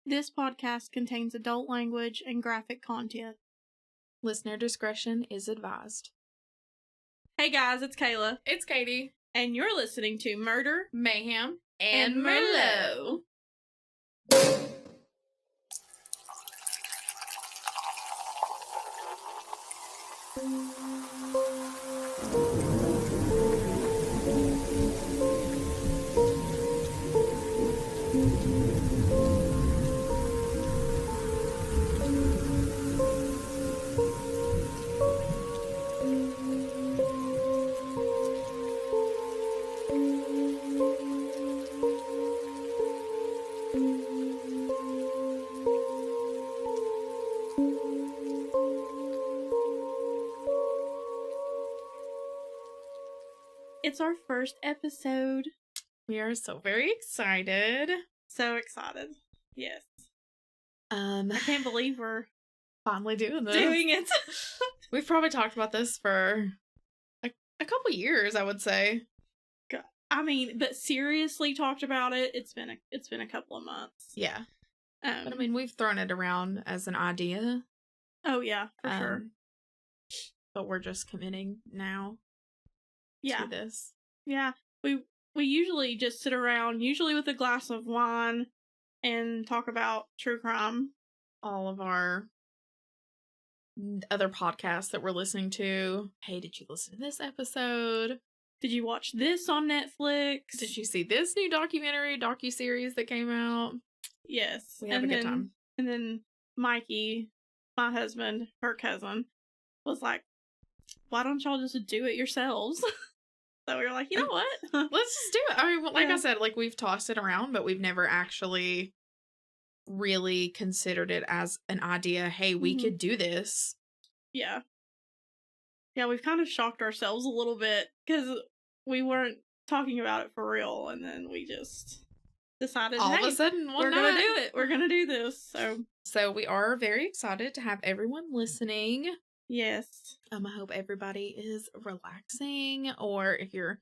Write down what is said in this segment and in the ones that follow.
This podcast contains adult language and graphic content. Listener discretion is advised. Hey guys, it's Kayla. It's Katie. And you're listening to Murder, Mayhem, and Merlot. It's our first episode. We are so very excited. So excited. Yes. I I can't believe we're finally doing this. doing it. We've probably talked about this for a couple years, I would say. I mean, but seriously talked about it. It's been a couple of months. Yeah. But I mean, we've thrown it around as an idea. Oh yeah, for sure. But we're just committing now. Yeah. To this. Yeah. We usually just sit around, usually with a glass of wine, and talk about true crime. All of our other podcasts that we're listening to. Hey, did you listen to this episode? Did you watch this on Netflix? Did you see this new docuseries that came out? Yes. We have a good time. And then Mikey, my husband, her cousin, was like, why don't y'all just do it yourselves? So we were like, you know what? Let's just do it. I mean, like I said, like we've tossed it around, but we've never actually really considered it as an idea. Hey, we could do this. Yeah. Yeah, we've kind of shocked ourselves a little bit because we weren't talking about it for real, and then we just decided, all of a sudden, we're going to do it. We're going to do this. So we are very excited to have everyone listening. Yes. I hope everybody is relaxing, or if you're,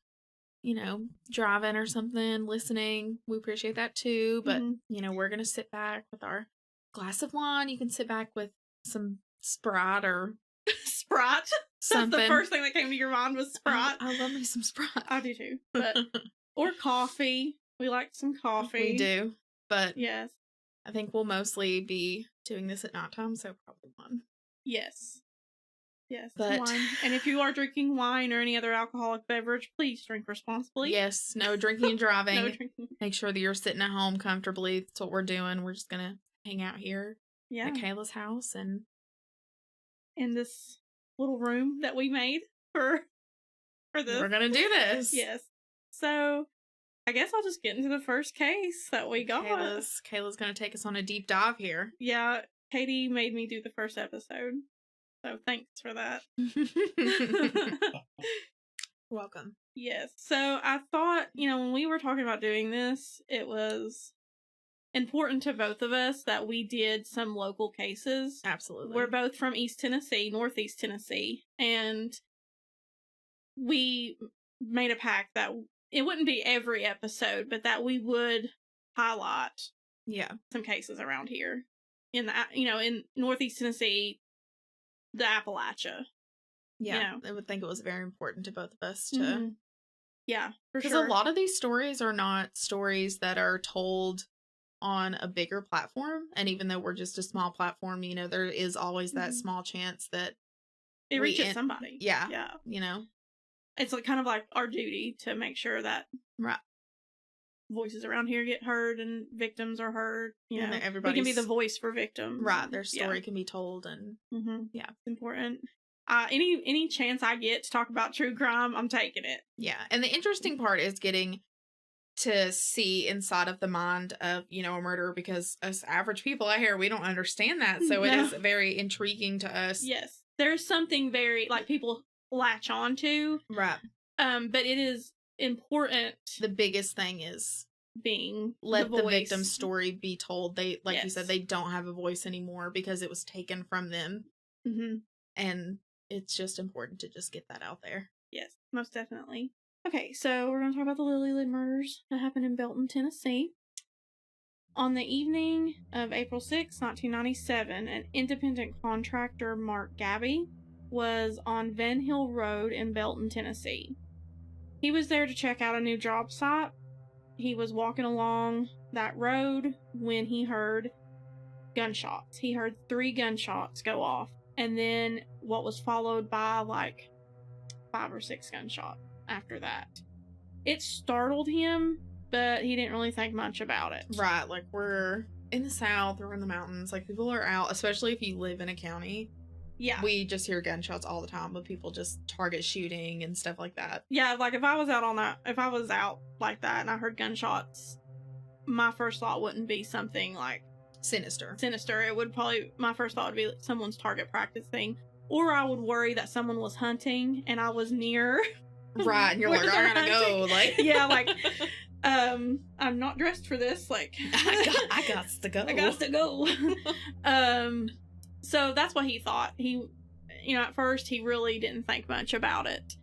driving or something, listening, we appreciate that too. But, we're going to sit back with our glass of wine. You can sit back with some Sprite or... Sprite? Something. That's the first thing that came to your mind was Sprite. I love me some Sprite. I do too. But, or coffee. We like some coffee. We do. But yes, I think we'll mostly be doing this at nighttime, so probably one. Yes. Yes, but wine. And if you are drinking wine or any other alcoholic beverage, please drink responsibly. Yes, no drinking and driving. No drinking. Make sure that you're sitting at home comfortably. That's what we're doing. We're just gonna hang out here at Kayla's house and in this little room that we made for this. We're gonna do this. Yes. So I guess I'll just get into the first case that we got. Kayla's gonna take us on a deep dive here. Yeah, Katie made me do the first episode. So thanks for that. Welcome. Yes. So I thought, when we were talking about doing this, it was important to both of us that we did some local cases. Absolutely. We're both from East Tennessee, Northeast Tennessee, and we made a pact that it wouldn't be every episode, but that we would highlight some cases around here in the, in Northeast Tennessee, the Appalachia. Yeah, I would think it was very important to both of us to... Yeah, for sure. Because a lot of these stories are not stories that are told on a bigger platform, and even though we're just a small platform, there is always that small chance that it reaches somebody. Yeah. It's kind of like our duty to make sure that voices around here get heard and victims are heard. And we can be the voice for victims. Right, their story can be told, and it's important. Any chance I get to talk about true crime, I'm taking it. Yeah, and the interesting part is getting to see inside of the mind of, a murderer, because us average people out here, we don't understand that, so it is very intriguing to us. Yes, there's something very, people latch on to. Right. But it is important. The biggest thing is being let the victim's story be told. They, you said, they don't have a voice anymore because it was taken from them. And it's just important to just get that out there. Yes, most definitely. Okay, so we're going to talk about the Lillelid murders that happened in Baileyton, Tennessee. On the evening of April 6, 1997, an independent contractor, Mark Gabby, was on Van Hill Road in Baileyton, Tennessee. He was there to check out a new job site. He was walking along that road when he heard gunshots. He heard 3 gunshots go off, and then what was followed by like 5 or 6 gunshots after that. It startled him, but he didn't really think much about it. Right, like we're in the South or in the mountains, like people are out, especially if you live in a county. Yeah. We just hear gunshots all the time, but people just target shooting and stuff like that. Yeah, like if I was out like that and I heard gunshots, my first thought wouldn't be something like Sinister. It would probably, my first thought would be someone's target practice thing. Or I would worry that someone was hunting and I was near. Right, and you're like, I gotta go. Like, yeah, like, I'm not dressed for this. Like, I got to go. I got to go. So that's what he thought. He, at first he really didn't think much about it.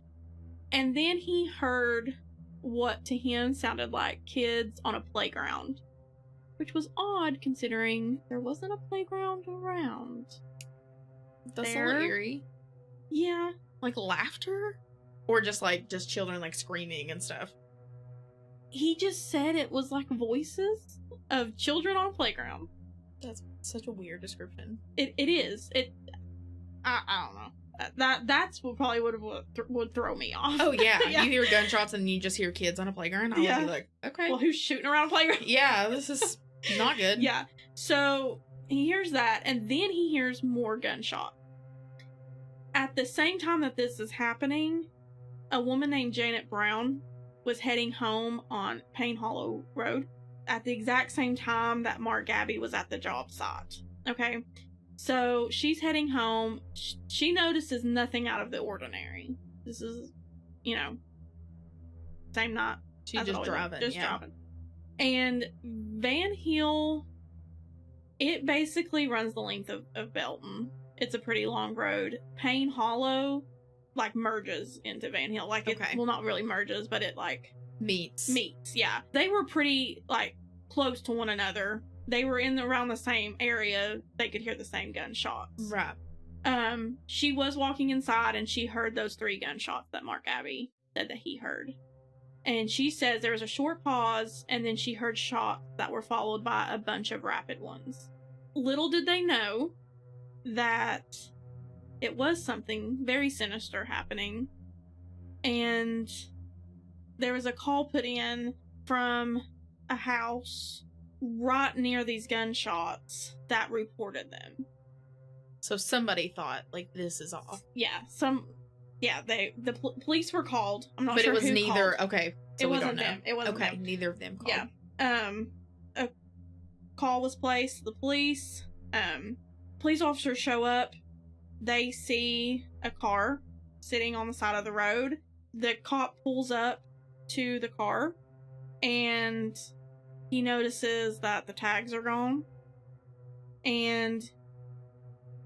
And then he heard what to him sounded like kids on a playground, which was odd considering there wasn't a playground around. That's a little eerie. Yeah. Like laughter? Or just children like screaming and stuff? He just said it was like voices of children on a playground. That's such a weird description. It is. I don't know. That's what probably would throw me off. Oh yeah. Yeah. You hear gunshots and you just hear kids on a playground. I would be like, okay. Well, who's shooting around a playground? Yeah, this is not good. Yeah. So he hears that, and then he hears more gunshots. At the same time that this is happening, a woman named Janet Brown was heading home on Payne Hollow Road at the exact same time that Mark Gabby was at the job site. Okay? So she's heading home. She notices nothing out of the ordinary. This is, same night. She's just driving. Driving. And Van Hill, it basically runs the length of Baileyton. It's a pretty long road. Payne Hollow, merges into Van Hill. Well, not really merges, but it, meets, yeah. They were pretty, close to one another. They were around the same area. They could hear the same gunshots. Right. She was walking inside, and she heard those 3 gunshots that Mark Abbey said that he heard. And she says there was a short pause, and then she heard shots that were followed by a bunch of rapid ones. Little did they know that it was something very sinister happening. And there was a call put in from a house right near these gunshots that reported them. So somebody thought, this is off. Yeah, the police were called. I'm not sure who called. But it was neither, called. Okay. So it wasn't them. It wasn't them. Neither of them called. Yeah. A call was placed. The police officers show up. They see a car sitting on the side of the road. The cop pulls up to the car, and he notices that the tags are gone. And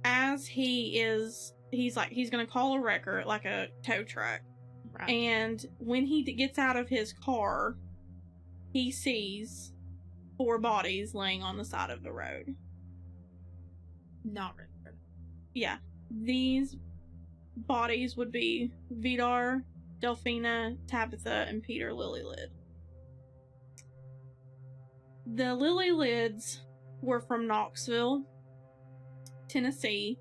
as he's gonna call a wrecker, a tow truck. Right. And when he gets out of his car, he sees 4 bodies laying on the side of the road. Not ready for that. Yeah. These bodies would be Vidar, Delfina, Tabitha, and Peter Lillelid. The Lillelids were from Knoxville, Tennessee,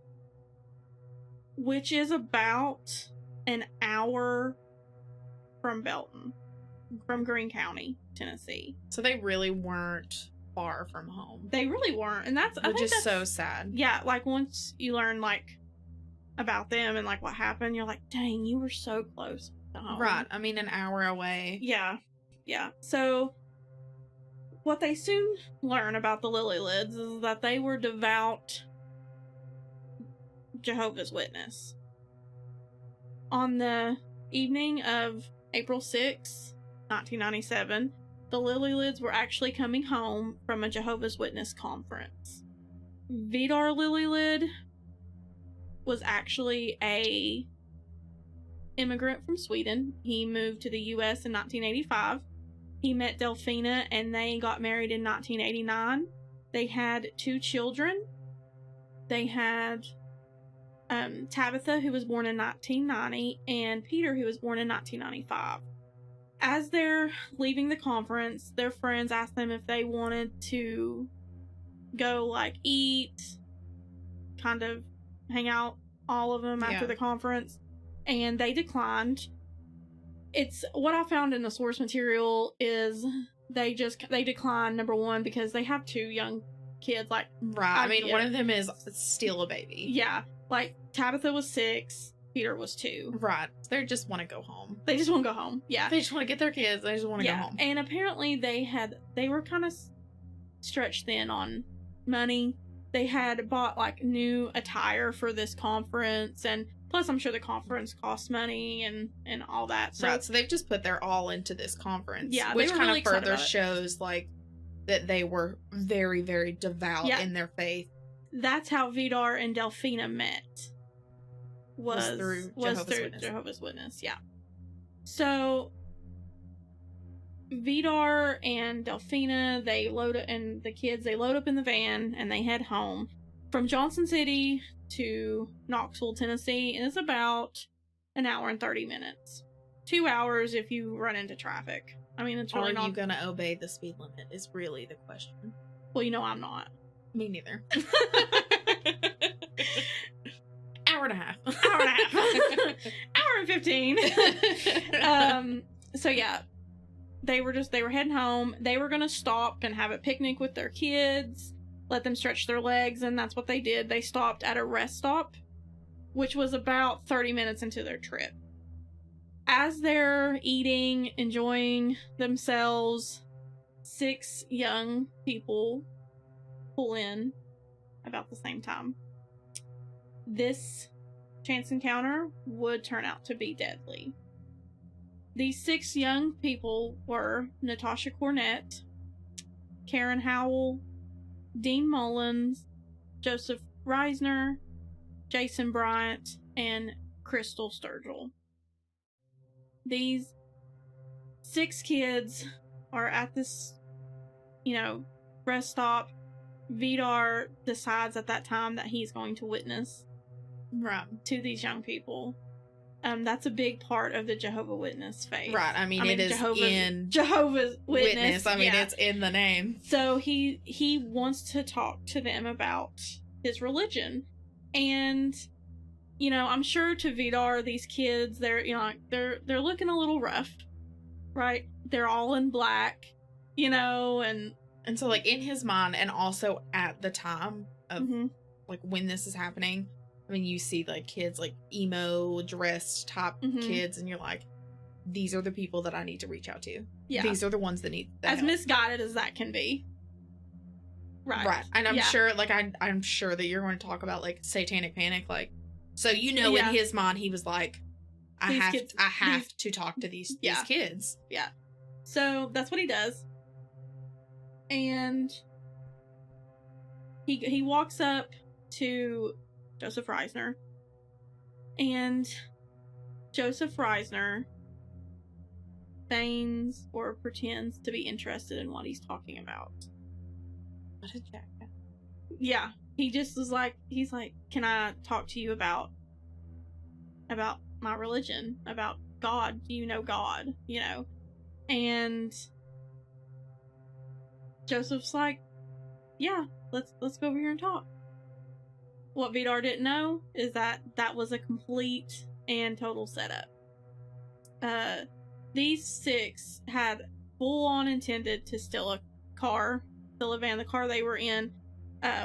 which is about an hour from Baileyton, from Greene County, Tennessee. So they really weren't far from home. They really weren't, and that's so sad. Yeah, once you learn about them and what happened, you're like, dang, you were so close to home. Right. I mean, an hour away. Yeah. So what they soon learn about the Lillelids is that they were devout Jehovah's Witness. On the evening of April 6, 1997, the Lillelids were actually coming home from a Jehovah's Witness conference. Vidar Lillelid was actually a immigrant from Sweden. He moved to the U.S. in 1985, he met Delfina, and they got married in 1989. They had 2 children. They had Tabitha, who was born in 1990, and Peter, who was born in 1995. As they're leaving the conference, their friends asked them if they wanted to go, like, eat, kind of hang out, all of them, after the conference, and they declined. It's what I found in the source material is they declined, number one, because they have 2 young kids. Like, right, I mean, one of them is still a baby. Yeah, like, Tabitha was 6, Peter was 2. Right, they just want to go home. They just want to go home. Yeah, they just want to get their kids. They just want to go home. And apparently they were kind of stretched thin on money. They had bought, like, new attire for this conference, and plus I'm sure the conference costs money and all that. So, right, so they've just put their all into this conference. Yeah, which kind really of further shows, like, that they were very, very devout in their faith. That's how Vidar and Delfina met. Was through Jehovah's Witness. Yeah. So Vidar and Delfina, they load up in the van and they head home from Johnson City to Knoxville, Tennessee, and it's about an hour and 30 minutes. 2 hours if you run into traffic. I mean, it's really Are you gonna obey the speed limit is really the question. Well, I'm not. Me neither. Hour and a half. Hour and 15. So yeah, they were heading home. They were gonna stop and have a picnic with their kids, let them stretch their legs, and that's what they did. They stopped at a rest stop, which was about 30 minutes into their trip. As they're eating, enjoying themselves, 6 young people pull in about the same time. This chance encounter would turn out to be deadly. These 6 young people were Natasha Cornett, Karen Howell, Dean Mullins, Joseph Reisner, Jason Bryant, and Crystal Sturgill. These 6 kids are at this, rest stop. Vidar decides at that time that he's going to witness to these young people. That's a big part of the Jehovah's Witness faith. Right. I mean, it is in Jehovah's Witness. I mean, it's in the name. So he wants to talk to them about his religion. And, I'm sure to Vidar, these kids, they're looking a little rough, right? They're all in black, and so, like, in his mind, and also at the time of, like, when this is happening, I mean, you see, like, kids, like, emo dressed type kids, and you're like, these are the people that I need to reach out to. Yeah. These are the ones that need that as help. Misguided as that can be. Right. And I'm sure, like, I'm sure that you're going to talk about, like, satanic panic, like, so, in his mind, he was like, I have to talk to these kids. Yeah. So, that's what he does. And he walks up to Joseph Reisner, and Joseph Reisner feigns or pretends to be interested in what he's talking about. What a jackass. Yeah, he just was like, can I talk to you about my religion, about God? Do you know God? And Joseph's like, yeah, let's go over here and talk. What Vidar didn't know is that was a complete and total setup. These 6 had full on intended to steal a van. The car they were in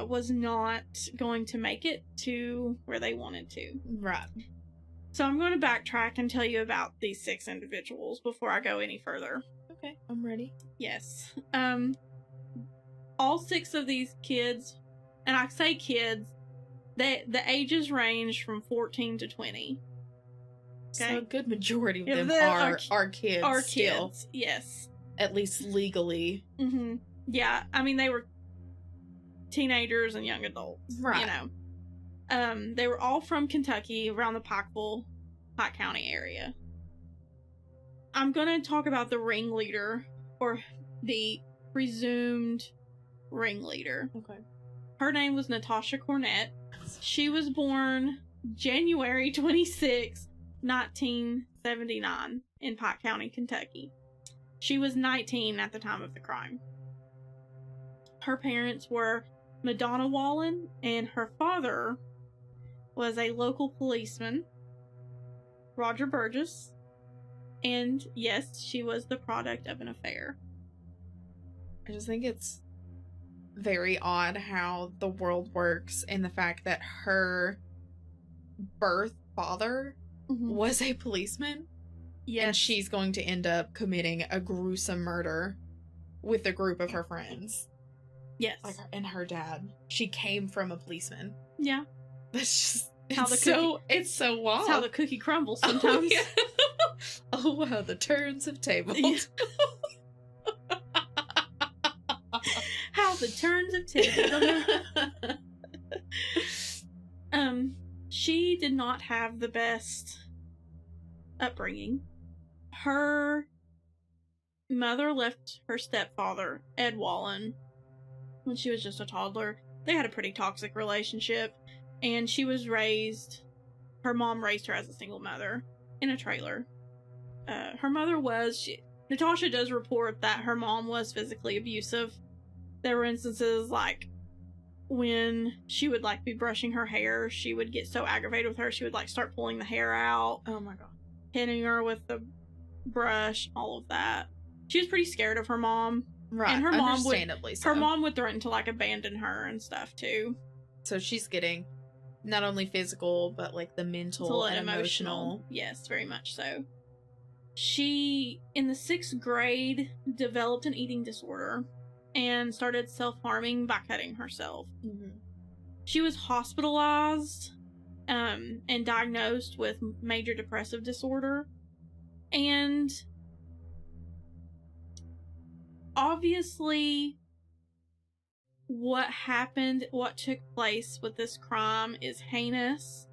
was not going to make it to where they wanted to. Right. So I'm going to backtrack and tell you about these 6 individuals before I go any further. Okay, I'm ready. Yes. All 6 of these kids, and I say kids, the ages range from 14 to 20. Okay? So a good majority of them are kids. Are kids, yes. At least legally. Mm-hmm. Yeah, I mean, they were teenagers and young adults. Right. They were all from Kentucky, around the Pike County area. I'm going to talk about the ringleader or the presumed ringleader. Okay. Her name was Natasha Cornett. She was born January 26, 1979 in Pike County, Kentucky. She was 19 at the time of the crime. Her parents were Madonna Wallen, and her father was a local policeman, Roger Burgess, and yes, she was the product of an affair. I just think it's very odd how the world works, and the fact that her birth father was a policeman. Yes. And she's going to end up committing a gruesome murder with a group of her friends. Yes. Like, and her dad. She came from a policeman. Yeah. That's just it's so wild. It's how the cookie crumbles sometimes. Oh, yeah. Oh, how the turns have tabled. Yeah. How the turns have tabled. She did not have the best upbringing. Her mother left her stepfather, Ed Wallen, when she was just a toddler. They had a pretty toxic relationship, and her mom raised her as a single mother in a trailer. Her mother Natasha does report that her mom was physically abusive. There were instances like when she would like be brushing her hair, she would get so aggravated with her, she would like start pulling the hair out. Oh my god. Hitting her with the brush, all of that. She was pretty scared of her mom. Right. And her mom would threaten to like abandon her and stuff too. So she's getting not only physical, but like the mental and emotional. Yes, very much so. She, in the 6th grade, developed an eating disorder and started self-harming by cutting herself. Mm-hmm. She was hospitalized and diagnosed with major depressive disorder. And obviously, what took place with this crime is heinous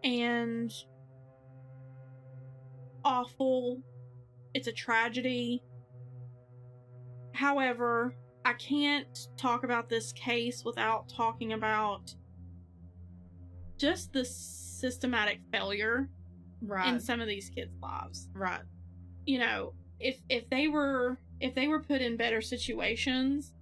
and awful. It's a tragedy. However, I can't talk about this case without talking about just the systematic failure in some of these kids' lives. Right. You know, if they were put in better situations,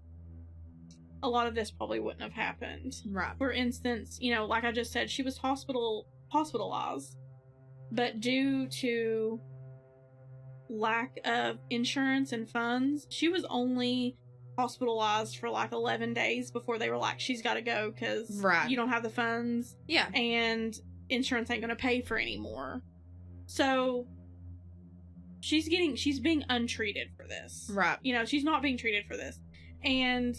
a lot of this probably wouldn't have happened. Right. For instance, you know, like I just said, she was hospitalized, but due to lack of insurance and funds, she was only hospitalized for like 11 days before they were like, she's got to go because you don't have the funds. Yeah. And insurance ain't going to pay for anymore. So she's being untreated for this. Right. You know, she's not being treated for this. And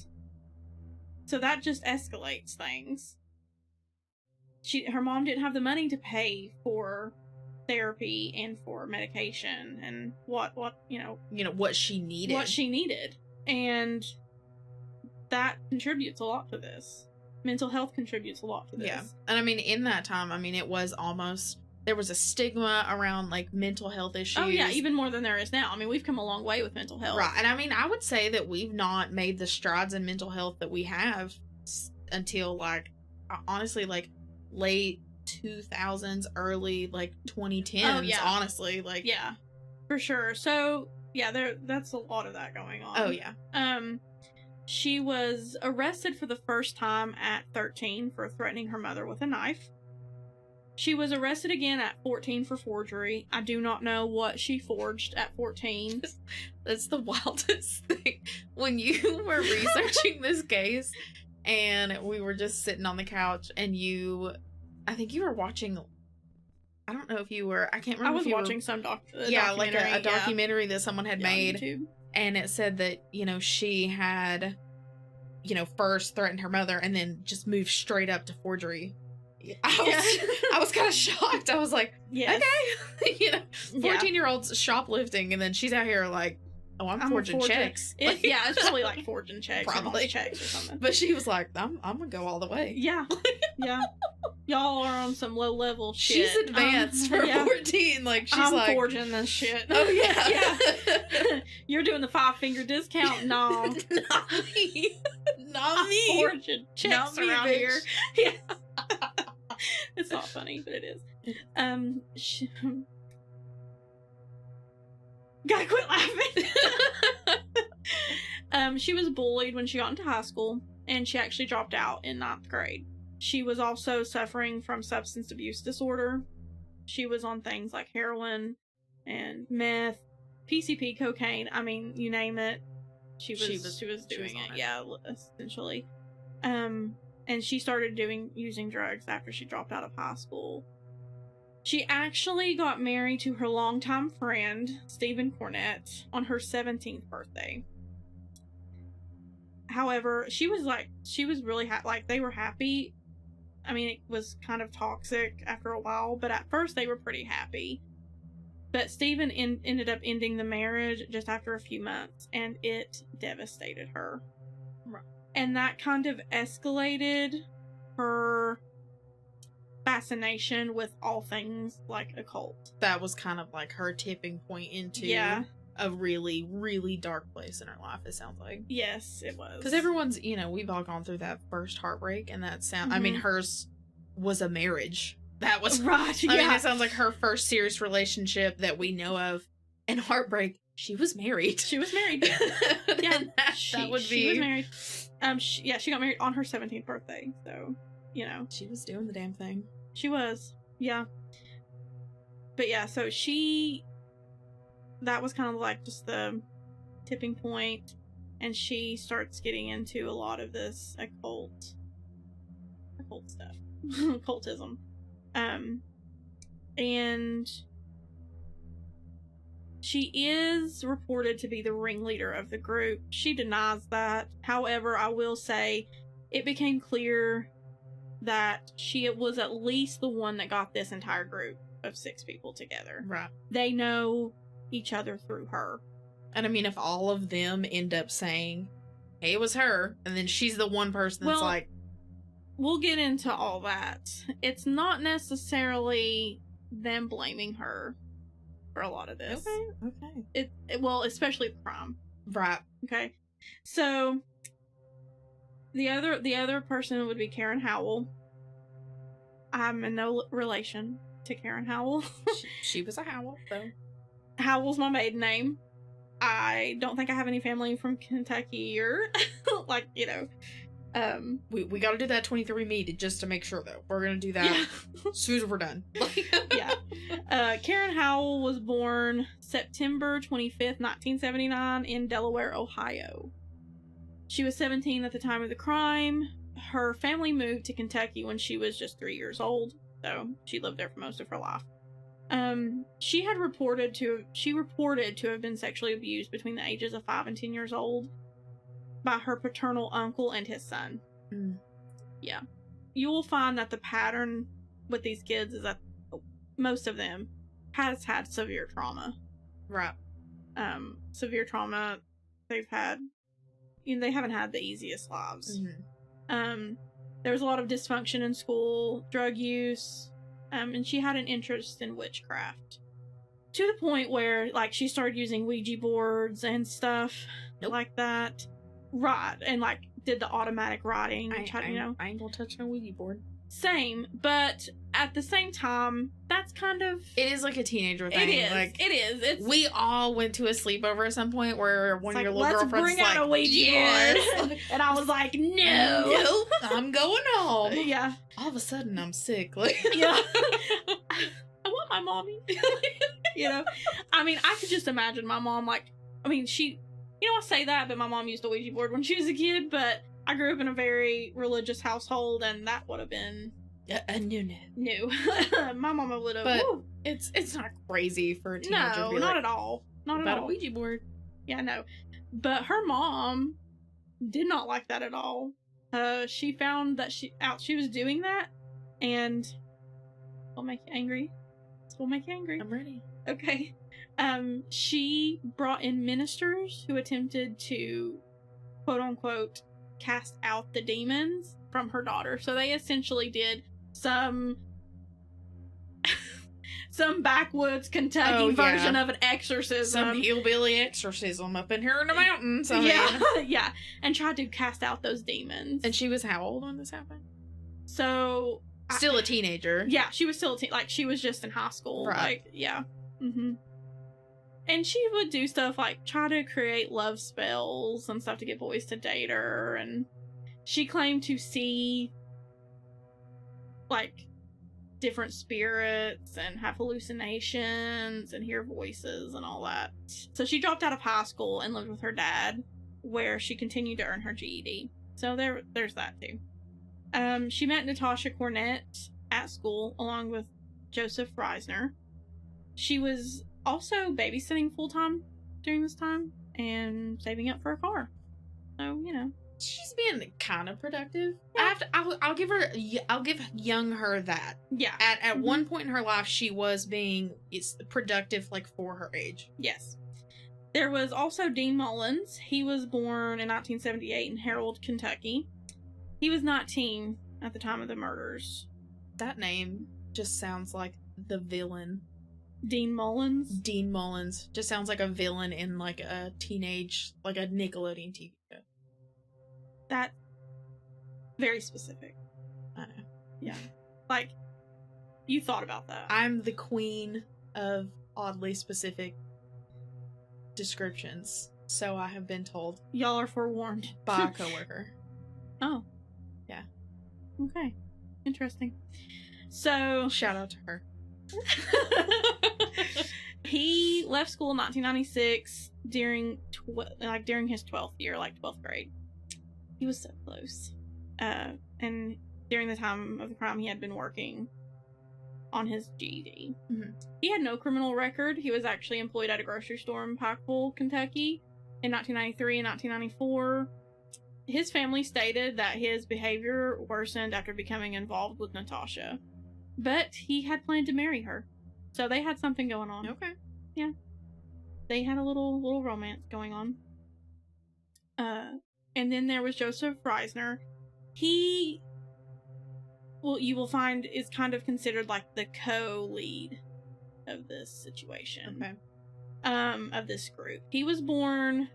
so that just escalates things. Her mom didn't have the money to pay for therapy and for medication and what she needed. And that contributes a lot to this. Mental health contributes a lot to this. Yeah. And I mean, in that time, I mean, there was a stigma around like mental health issues. Oh yeah, even more than there is now. I mean, we've come a long way with mental health. Right. And I mean, I would say that we've not made the strides in mental health that we have until like, honestly, like late 2000s, early like 2010s. Oh, yeah. Honestly, like, yeah, for sure. So yeah, that's a lot of that going on. Oh yeah. She was arrested for the first time at 13 for threatening her mother with a knife. She was arrested again at 14 for forgery. I do not know what she forged at 14. That's the wildest thing. When you were researching this case and we were just sitting on the couch and I think you were watching, I don't know if you were, I can't remember. I was watching some documentary. Like a documentary that someone had made. YouTube. And it said that, you know, she had, you know, first threatened her mother and then just moved straight up to forgery. I was kind of shocked. I was like, yes. Okay. You know, 14-year-old's shoplifting and then she's out here like, oh, I'm forging checks. It's probably like forging checks. Probably checks or something. But she was like, I'm going to go all the way. Yeah. Yeah. Y'all are on some low level shit. She's advanced for 14. Like, she's I'm like forging this shit. Oh yeah. Yeah. You're doing the 5-finger discount? No. Not me. Not me. I'm forging checks Not me, around bitch. here. Yeah. It's not funny, but it is. Gotta quit laughing. She was bullied when she got into high school, and she actually dropped out in 9th grade. She was also suffering from substance abuse disorder. She was on things like heroin and meth, PCP, cocaine. I mean, you name it. She was doing it. Yeah, essentially. And she started using drugs after she dropped out of high school. She actually got married to her longtime friend, Stephen Cornett, on her 17th birthday. However, she was really they were happy. I mean, it was kind of toxic after a while, but at first they were pretty happy. But Stephen ended up ending the marriage just after a few months, and it devastated her. Right. And that kind of escalated her fascination with all things like occult. That was kind of like her tipping point into a really, really dark place in her life, it sounds like. Yes, it was. Because everyone's, we've all gone through that first heartbreak, and that I mean, hers was a marriage. That was right. I mean, it sounds like her first serious relationship that we know of. And heartbreak, she was married. She was married. Yeah, that would be. She was married. She got married on her 17th birthday. So, she was doing the damn thing. She was, yeah. But yeah, so that was kind of like just the tipping point, and she starts getting into a lot of this occult stuff, occultism, and she is reported to be the ringleader of the group. She denies that. However, I will say it became clear that she was at least the one that got this entire group of 6 people together. Right. They know each other through her. And I mean, if all of them end up saying, hey, it was her, and then she's the one person that's like... We'll get into all that. It's not necessarily them blaming her for a lot of this. Okay. Well, especially the crime. Right. Okay. So... The other person would be Karen Howell. I'm in no relation to Karen Howell. she was a Howell, though. Howell's my maiden name. I don't think I have any family from Kentucky or we got to do that 23andMe just to make sure, though. We're gonna do that as soon as we're done. Yeah. Karen Howell was born September 25th, 1979 in Delaware, Ohio. She was 17 at the time of the crime. Her family moved to Kentucky when she was just 3 years old, so she lived there for most of her life. She reported to have been sexually abused between the ages of 5 and 10 years old by her paternal uncle and his son. Yeah. You will find that the pattern with these kids is that most of them has had severe trauma. Right. Severe trauma. They haven't had the easiest lives. There was a lot of dysfunction in school, drug use, and she had an interest in witchcraft. To the point where, she started using Ouija boards and stuff like that. Right, and, did the automatic writing. I ain't gonna touch no Ouija board. Same, but at the same time, that's kind of... It is like a teenager thing. It is. We all went to a sleepover at some point where one of your little girlfriends bring out a Ouija board. And I was like, no. I'm going home. Yeah. All of a sudden, I'm sick. Yeah. I want my mommy. I mean, I could just imagine my mom, she... I say that, but my mom used a Ouija board when she was a kid, but I grew up in a very religious household, and that would have been a new. My mama would have. But it's not crazy for a teenager. No, to be not at all. Not at all. A Ouija board. Yeah, no. But her mom did not like that at all. She found that she was doing that, and it'll make you angry. I'm ready. Okay. She brought in ministers who attempted to, quote unquote, cast out the demons from her daughter. So they essentially did some backwoods Kentucky version of an exorcism. Some hillbilly exorcism up in here in the mountains. Yeah, and tried to cast out those demons. And she was how old when this happened? So still a teenager. Yeah, she was still she was just in high school. Right. Like, yeah. Mm-hmm. And she would do stuff like try to create love spells and stuff to get boys to date her, and she claimed to see like different spirits and have hallucinations and hear voices and all that. So she dropped out of high school and lived with her dad, where she continued to earn her GED. So there's that too. She met Natasha Cornett at school along with Joseph Reisner. She was also babysitting full-time during this time and saving up for a car. So, you know. She's being kind of productive. Yeah. I'll give young her that. Yeah. At one point in her life, she was being productive, like, for her age. Yes. There was also Dean Mullins. He was born in 1978 in Harold, Kentucky. He was 19 at the time of the murders. That name just sounds like the villain. Dean Mullins? Dean Mullins. Just sounds like a villain in, like, a teenage, like a Nickelodeon TV show. That's very specific. I know. Yeah. Like, you thought about that. I'm the queen of oddly specific descriptions, so I have been told. Y'all are forewarned. By a coworker. Oh. Yeah. Okay. Interesting. So... Shout out to her. He left school in 1996 during his 12th year, like 12th grade. He was so close. And during the time of the crime, he had been working on his GED. Mm-hmm. He had no criminal record. He was actually employed at a grocery store in Pikeville, Kentucky in 1993 and 1994. His family stated that his behavior worsened after becoming involved with Natasha. But he had planned to marry her. So they had something going on. Okay. Yeah. They had a little romance going on. And then there was Joseph Reisner. He, well, you will find, is kind of considered like the co-lead of this situation. Okay. Of this group. He was born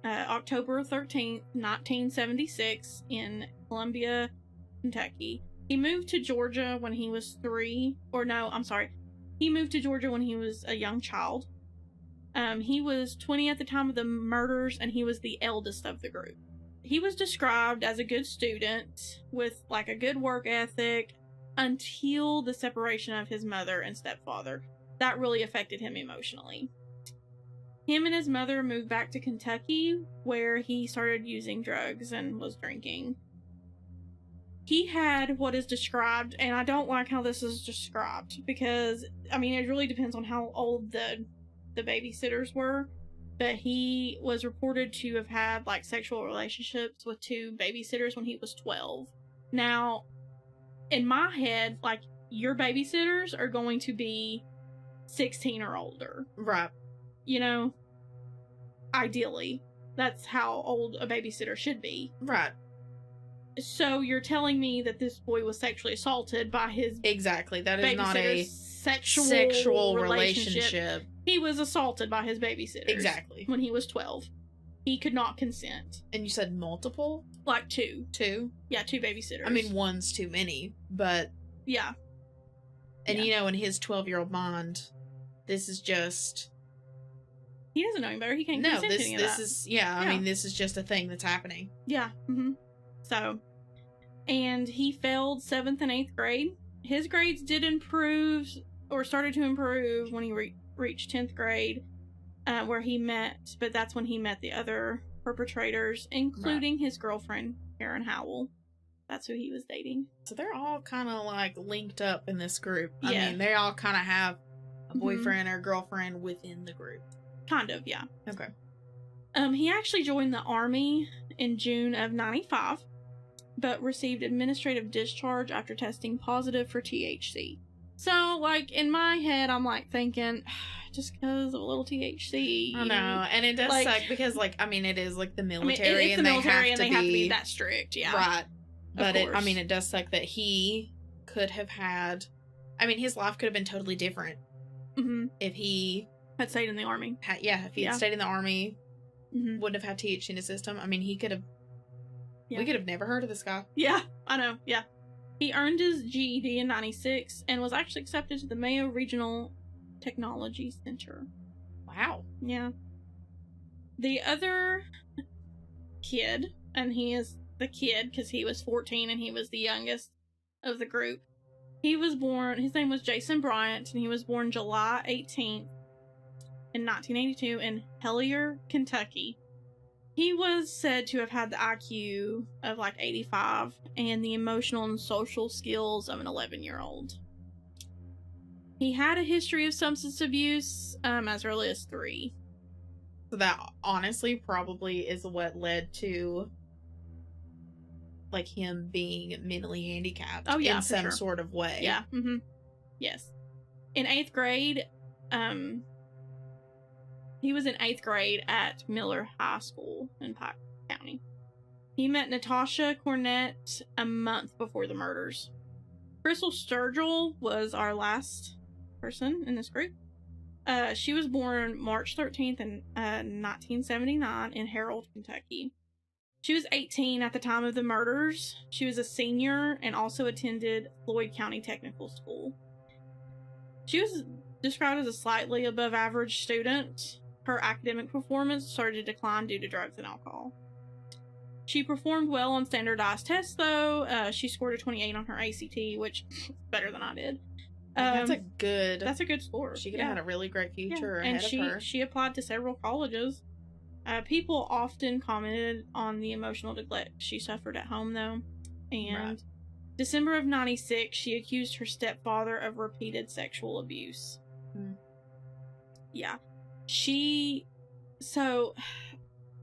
October 13th, 1976 in Columbia, Kentucky. He moved to Georgia when he was 3. He moved to Georgia when he was a young child. He was 20 at the time of the murders, and he was the eldest of the group. He was described as a good student with like a good work ethic until the separation of his mother and stepfather. That really affected him emotionally. Him and his mother moved back to Kentucky, where he started using drugs and was drinking. He had what is described, and I don't like how this is described, because, I mean, it really depends on how old the babysitters were, but he was reported to have had, like, sexual relationships with 2 babysitters when he was 12. Now, in my head, like, your babysitters are going to be 16 or older. Right. You know? Ideally. That's how old a babysitter should be. Right. So you're telling me that this boy was sexually assaulted by his exactly. That is not a sexual relationship. He was assaulted by his babysitters. Exactly. When he was 12. He could not consent. And you said multiple? Like 2. 2? Yeah, 2 babysitters. I mean, one's too many, but... Yeah. And you know, in his 12-year-old mind, this is just... He doesn't know any better. He can't consent to any of that. this is... Yeah, I mean, this is just a thing that's happening. Yeah. Mm-hmm. So... And he failed 7th and 8th grade. His grades did improve, or started to improve, when he reached 10th grade, where he met, but that's when he met the other perpetrators, including his girlfriend, Karen Howell. That's who he was dating. So they're all kind of, like, linked up in this group. Yeah. I mean, they all kind of have a boyfriend or girlfriend within the group. Kind of, yeah. Okay. He actually joined the Army in June of 95. But received administrative discharge after testing positive for THC. So, like, in my head, I'm, like, thinking, just because of a little THC. I know, and it does suck because, like, I mean, it is, like, the military, I mean, it's the military, and they have to be that strict, yeah. Right. But, it does suck that he could have had, I mean, his life could have been totally different if he had stayed in the army. If he had stayed in the army, wouldn't have had THC in his system. I mean, he could have, we could have never heard of this guy. Yeah, I know, yeah. He earned his GED in 96 and was actually accepted to the Mayo Regional Technology Center. Wow. Yeah. The other kid, and he is the kid because he was 14 and he was the youngest of the group. He was born, his name was Jason Bryant, and he was born July 18th in 1982 in Hellier, Kentucky. He was said to have had the IQ of like 85 and the emotional and social skills of an 11-year-old. He had a history of substance abuse as early as 3. So that honestly probably is what led to like him being mentally handicapped in some sort of way. Yeah. Yes. In 8th grade, he was in 8th grade at Miller High School in Pike County. He met Natasha Cornett a month before the murders. Crystal Sturgill was our last person in this group. She was born March 13th in 1979 in Harold, Kentucky. She was 18 at the time of the murders. She was a senior and also attended Floyd County Technical School. She was described as a slightly above average student. Her academic performance started to decline due to drugs and alcohol. She performed well on standardized tests, though. She scored a 28 on her ACT, which is better than I did. That's a good score. She could have had a really great future ahead of her. She applied to several colleges. People often commented on the emotional neglect she suffered at home, though. And December of 96, she accused her stepfather of repeated sexual abuse. Yeah.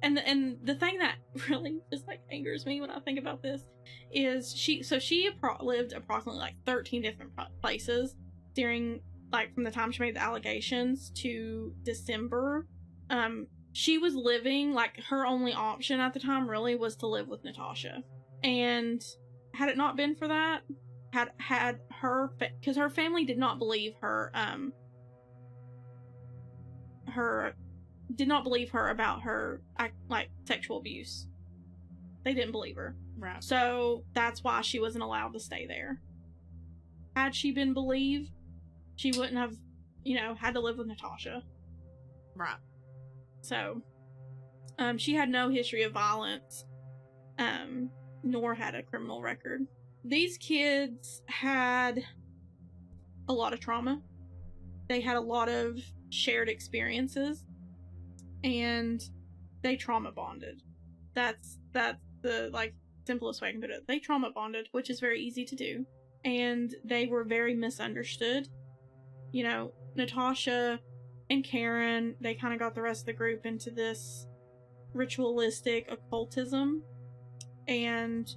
And the thing that really just like angers me when I think about this is she lived approximately like 13 different places during like from the time she made the allegations to December. She was living like her only option at the time really was to live with Natasha, and had it not been for that, had her because her family did not believe her did not believe her about her like sexual abuse. They didn't believe her. Right. So that's why she wasn't allowed to stay there. Had she been believed, she wouldn't have, had to live with Natasha. Right. So, she had no history of violence, nor had a criminal record. These kids had a lot of trauma. They had a lot of shared experiences, and they trauma bonded. That's the like simplest way I can put it. They trauma bonded, which is very easy to do, and they were very misunderstood. Natasha and Karen, they kind of got the rest of the group into this ritualistic occultism, and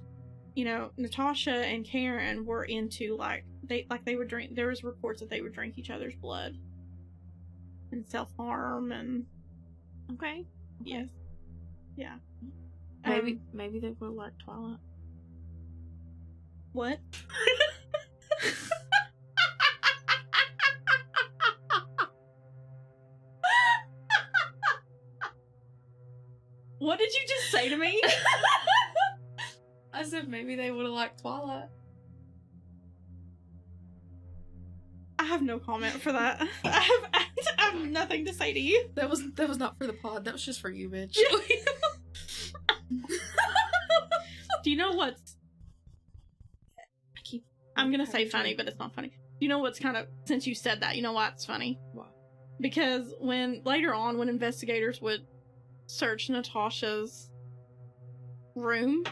Natasha and Karen were into they would drink. There was reports that they would drink each other's blood and self-harm and okay. Yes. Yeah. Maybe they were like Twilight. What? What did you just say to me? I said maybe they would have liked Twilight. I have no comment for that. I have nothing to say to you. That was not for the pod. That was just for you, bitch. Do you know what's... I'm gonna say funny, but it's not funny. Do you know what's kind of... Since you said that, you know why it's funny? Why? Because later on, when investigators would search Natasha's room,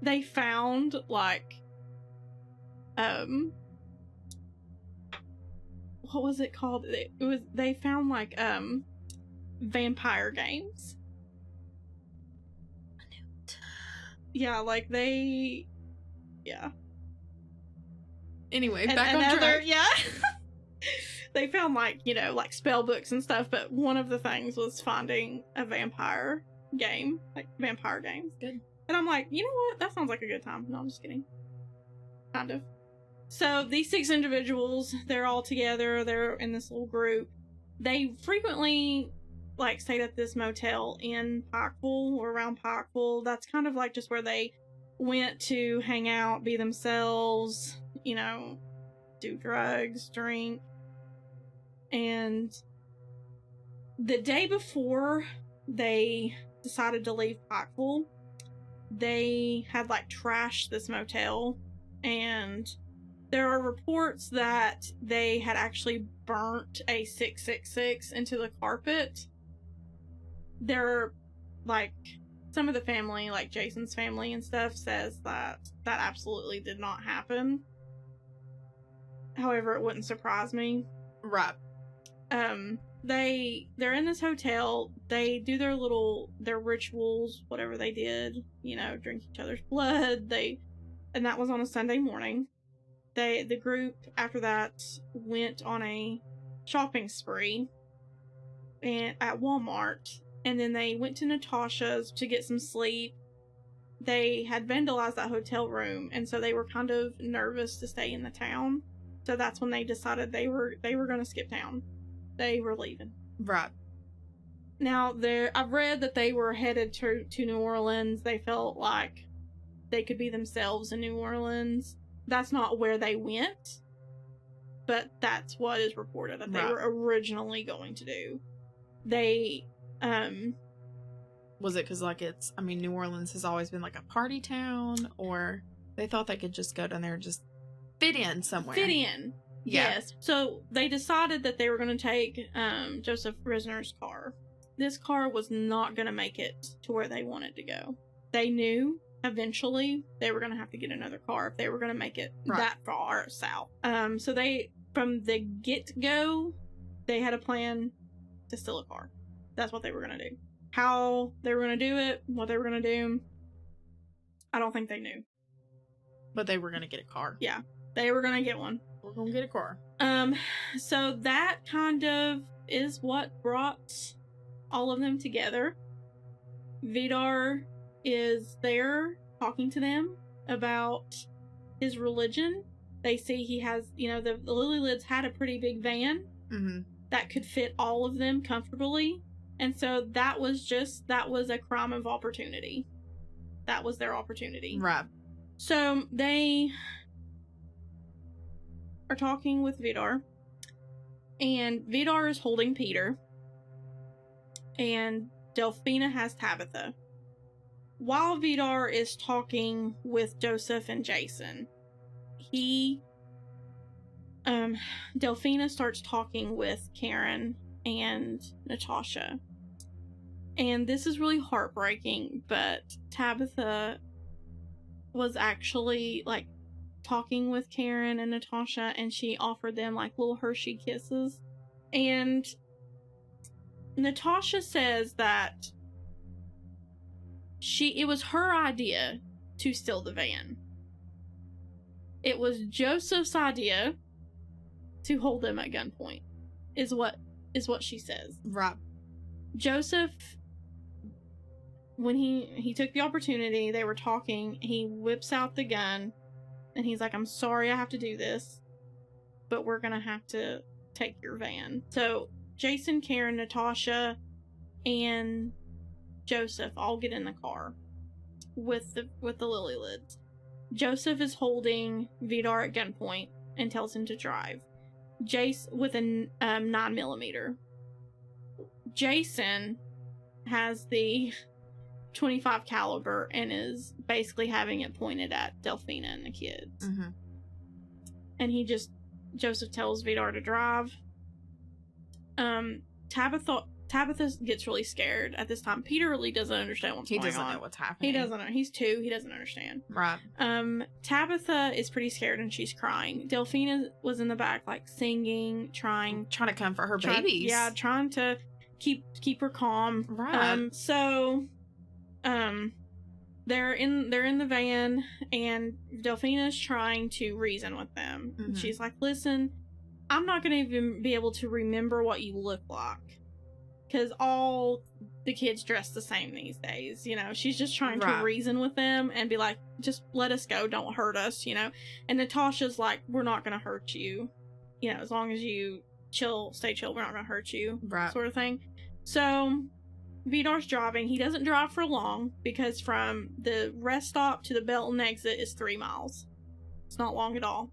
they found, what was it called? They found, vampire games. Yeah, yeah. Anyway, back on track. Yeah. They found, spell books and stuff, but one of the things was finding a vampire game. Vampire games. Good. And I'm like, you know what? That sounds like a good time. No, I'm just kidding. Kind of. So these 6 individuals, they're all together. They're in this little group. They frequently, like, stayed at this motel in Pikeville or around Pikeville. That's kind of like just where they went to hang out, be themselves, you know, do drugs, drink. And the day before they decided to leave Pikeville, they had, like, trashed this motel, and there are reports that they had actually burnt a 666 into the carpet. There, like, some of the family, like Jason's family and stuff, says that that absolutely did not happen. However, it wouldn't surprise me. Right. They're in this hotel. They do their rituals, whatever they did, you know, drink each other's blood. And that was on a Sunday morning. The group after that went on a shopping spree at Walmart, and then they went to Natasha's to get some sleep. They had vandalized that hotel room, and so they were kind of nervous to stay in the town. So that's when they decided they were going to skip town. They were leaving. Right. Now, I've read that they were headed to New Orleans. They felt like they could be themselves in New Orleans. That's not where they went, but that's what is reported that they were originally going to do. They, was it because, like, New Orleans has always been, like, a party town, or they thought they could just go down there and just fit in somewhere? Fit in. Yeah. Yes. So they decided that they were going to take Joseph Risner's car. This car was not going to make it to where they wanted to go. They knew eventually they were going to have to get another car if they were going to make it that far south. So they, from the get-go, they had a plan to steal a car. That's what they were going to do. How they were going to do it, what they were going to do, I don't think they knew. But they were going to get a car. Yeah, they were going to get one. We're going to get a car. So that kind of is what brought all of them together. Vidar is there talking to them about his religion. They see he has, you know, the Lillelids had a pretty big van that could fit all of them comfortably. And so that was a crime of opportunity. That was their opportunity. Right. So they are talking with Vidar, and Vidar is holding Peter, and Delfina has Tabitha. While Vidar is talking with Joseph and Jason, Delfina starts talking with Karen and Natasha. And this is really heartbreaking, but Tabitha was actually, like, talking with Karen and Natasha, and she offered them, like, little Hershey kisses. And Natasha says that it was her idea to steal the van. It was Joseph's idea to hold them at gunpoint, is what she says. Right. Joseph, when he took the opportunity, they were talking, he whips out the gun, and he's like, I'm sorry I have to do this, but we're gonna have to take your van. So Jason, Karen, Natasha, and Joseph all get in the car with the Lillelids. Joseph is holding Vidar at gunpoint and tells him to drive. Jace with a 9mm. Jason has the 25 caliber and is basically having it pointed at Delfina and the kids. And Joseph tells Vidar to drive. Tabitha gets really scared at this time. Peter really doesn't understand what's going on. He doesn't know what's happening. He doesn't know. He's 2. He doesn't understand. Right. Tabitha is pretty scared and she's crying. Delfina was in the back, like, singing, trying to comfort her babies. Yeah, trying to keep her calm. Right. They're in the van, and Delfina's trying to reason with them. She's like, listen, I'm not going to even be able to remember what you look like. because all the kids dress the same these days. You know, she's just trying Right. to reason with them and be like, just let us go, don't hurt us, you know. And Natasha's like, we're not gonna hurt you, you know, as long as you stay chill, we're not gonna hurt you, Right. sort of thing. So Vidar's driving. He doesn't drive for long because from the rest stop to the Baileyton exit is 3 miles. It's not long at all.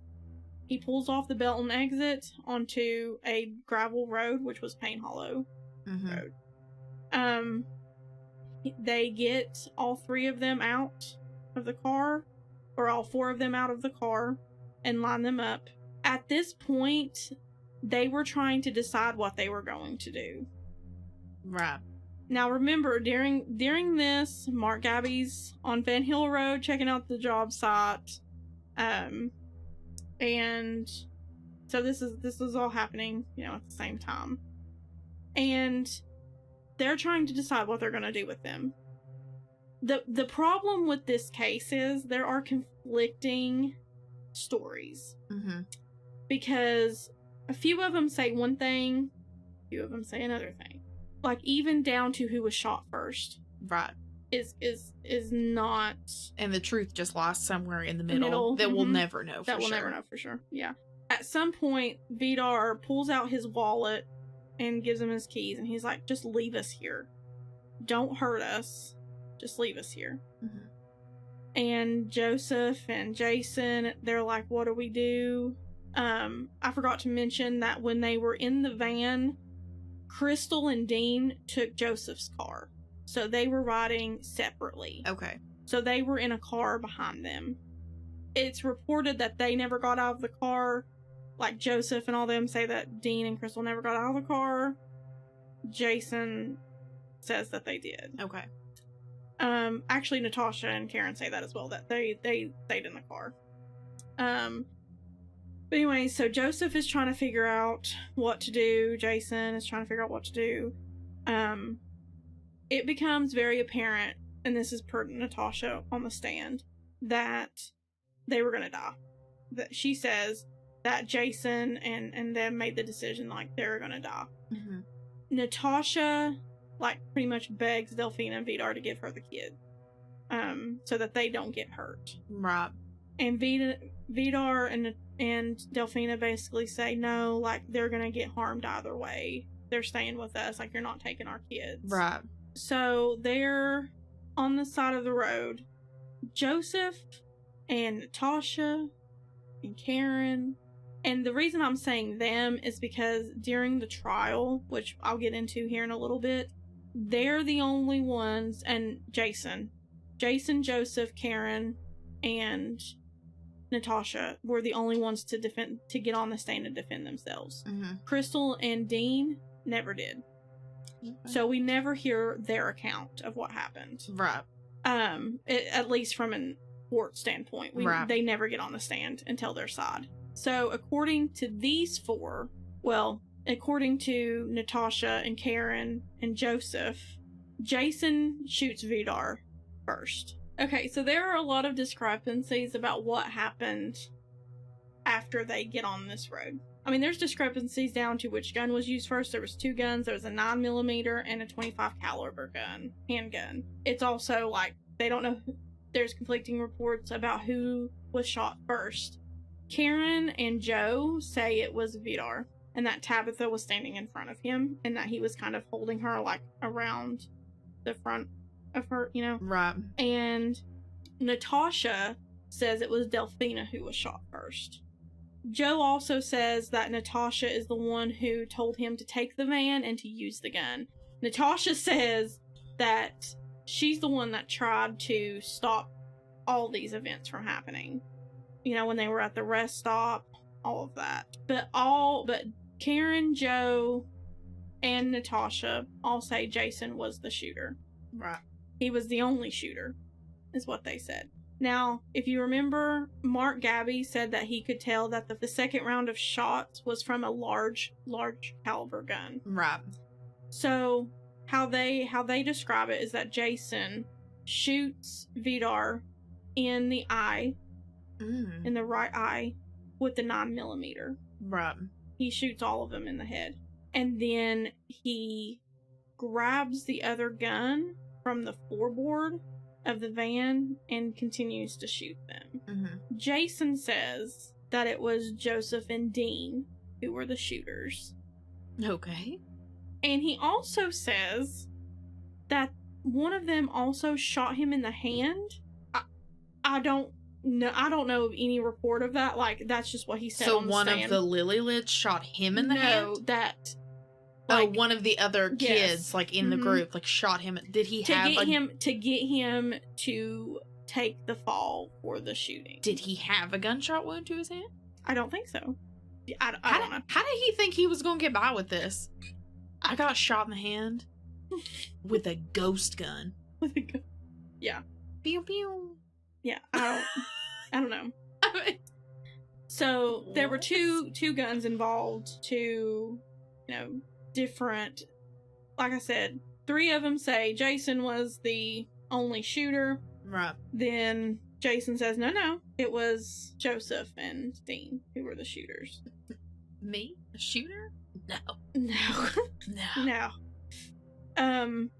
He pulls off the Baileyton exit onto a gravel road, which was Payne Hollow Road. They get all 3 of them out of the car, or all 4 of them out of the car, and line them up. At this point, they were trying to decide what they were going to do. Right. Now remember, during this, Mark Gabby's on Van Hill Road checking out the job site. And so this is all happening, you know, at the same time. And they're trying to decide what they're going to do with them. The problem with this case is there are conflicting stories. Because a few of them say one thing, a few of them say another thing. Like, even down to who was shot first. Right. Is not... And the truth just lies somewhere in the middle. That we'll never know for sure. That we'll never know for sure, yeah. At some point, Vidar pulls out his wallet and gives him his keys, and he's like, just leave us here. Don't hurt us. Just leave us here. And Joseph and Jason, they're like, what do we do? I forgot to mention that when they were in the van, Crystal and Dean took Joseph's car. So they were riding separately. Okay. So they were in a car behind them. It's reported that they never got out of the car. Like, Joseph and all them say that Dean and Crystal never got out of the car. Jason says that they did. Okay. Actually, Natasha and Karen say that as well, that they stayed in the car. But anyway, so Joseph is trying to figure out what to do. Jason is trying to figure out what to do. It becomes very apparent, and this is per Natasha on the stand, that they were going to die. That she says that Jason and them made the decision, like, they were going to die. Natasha, like, pretty much begs Delfina and Vidar to give her the kid. So that they don't get hurt. Right. And Vidar and Delfina basically say, no, like, they're gonna get harmed either way. They're staying with us, like, you're not taking our kids. Right. So they're on the side of the road. Joseph and Natasha and Karen. And the reason I'm saying them is because during the trial, which I'll get into here in a little bit, they're the only ones, and Jason, Joseph, Karen, and Natasha were the only ones to get on the stand and defend themselves. Crystal and Dean never did. So we never hear their account of what happened. Right. At least from a court standpoint. They never get on the stand and tell their side. So according to these 4, well, according to Natasha and Karen and Joseph, Jason shoots Vidar first. Okay, so there are a lot of discrepancies about what happened after they get on this road. I mean, there's discrepancies down to which gun was used first. There was 2 guns. There was a 9mm and a 25 caliber gun, handgun. It's also like, they don't know. There's conflicting reports about who was shot first. Karen and Joe say it was Vidar, and that Tabitha was standing in front of him, and that he was kind of holding her, like, around the front of her, you know? Right. And Natasha says it was Delfina who was shot first. Joe also says that Natasha is the one who told him to take the van and to use the gun. Natasha says that she's the one that tried to stop all these events from happening. You know, when they were at the rest stop, all of that. But Karen, Joe, and Natasha all say Jason was the shooter. Right. He was the only shooter, is what they said. Now, if you remember, Mark Gabby said that he could tell that the second round of shots was from a large caliber gun. Right. So, how they describe it is that Jason shoots Vidar in the eye, in the right eye, with the 9mm. Right. He shoots all of them in the head. And then he grabs the other gun from the floorboard of the van and continues to shoot them. Mm-hmm. Jason says that it was Joseph and Dean who were the shooters. Okay. And he also says that one of them also shot him in the hand. I don't know of any report of that. Like, that's just what he said on the stand. So one of the Lillelids shot him in the hand? No, that... Like, one of the other kids, like, in the group, like, shot him. Did he have to get him to take the fall for the shooting. Did he have a gunshot wound to his hand? I don't think so. I don't know. How did he think he was going to get by with this? I got shot in the hand with a ghost gun. Yeah. Pew pew. Yeah, I don't know. So there were two guns involved, two, different. Like I said, 3 of them say Jason was the only shooter. Right. Then Jason says, no, it was Joseph and Dean who were the shooters. Me? A shooter? No.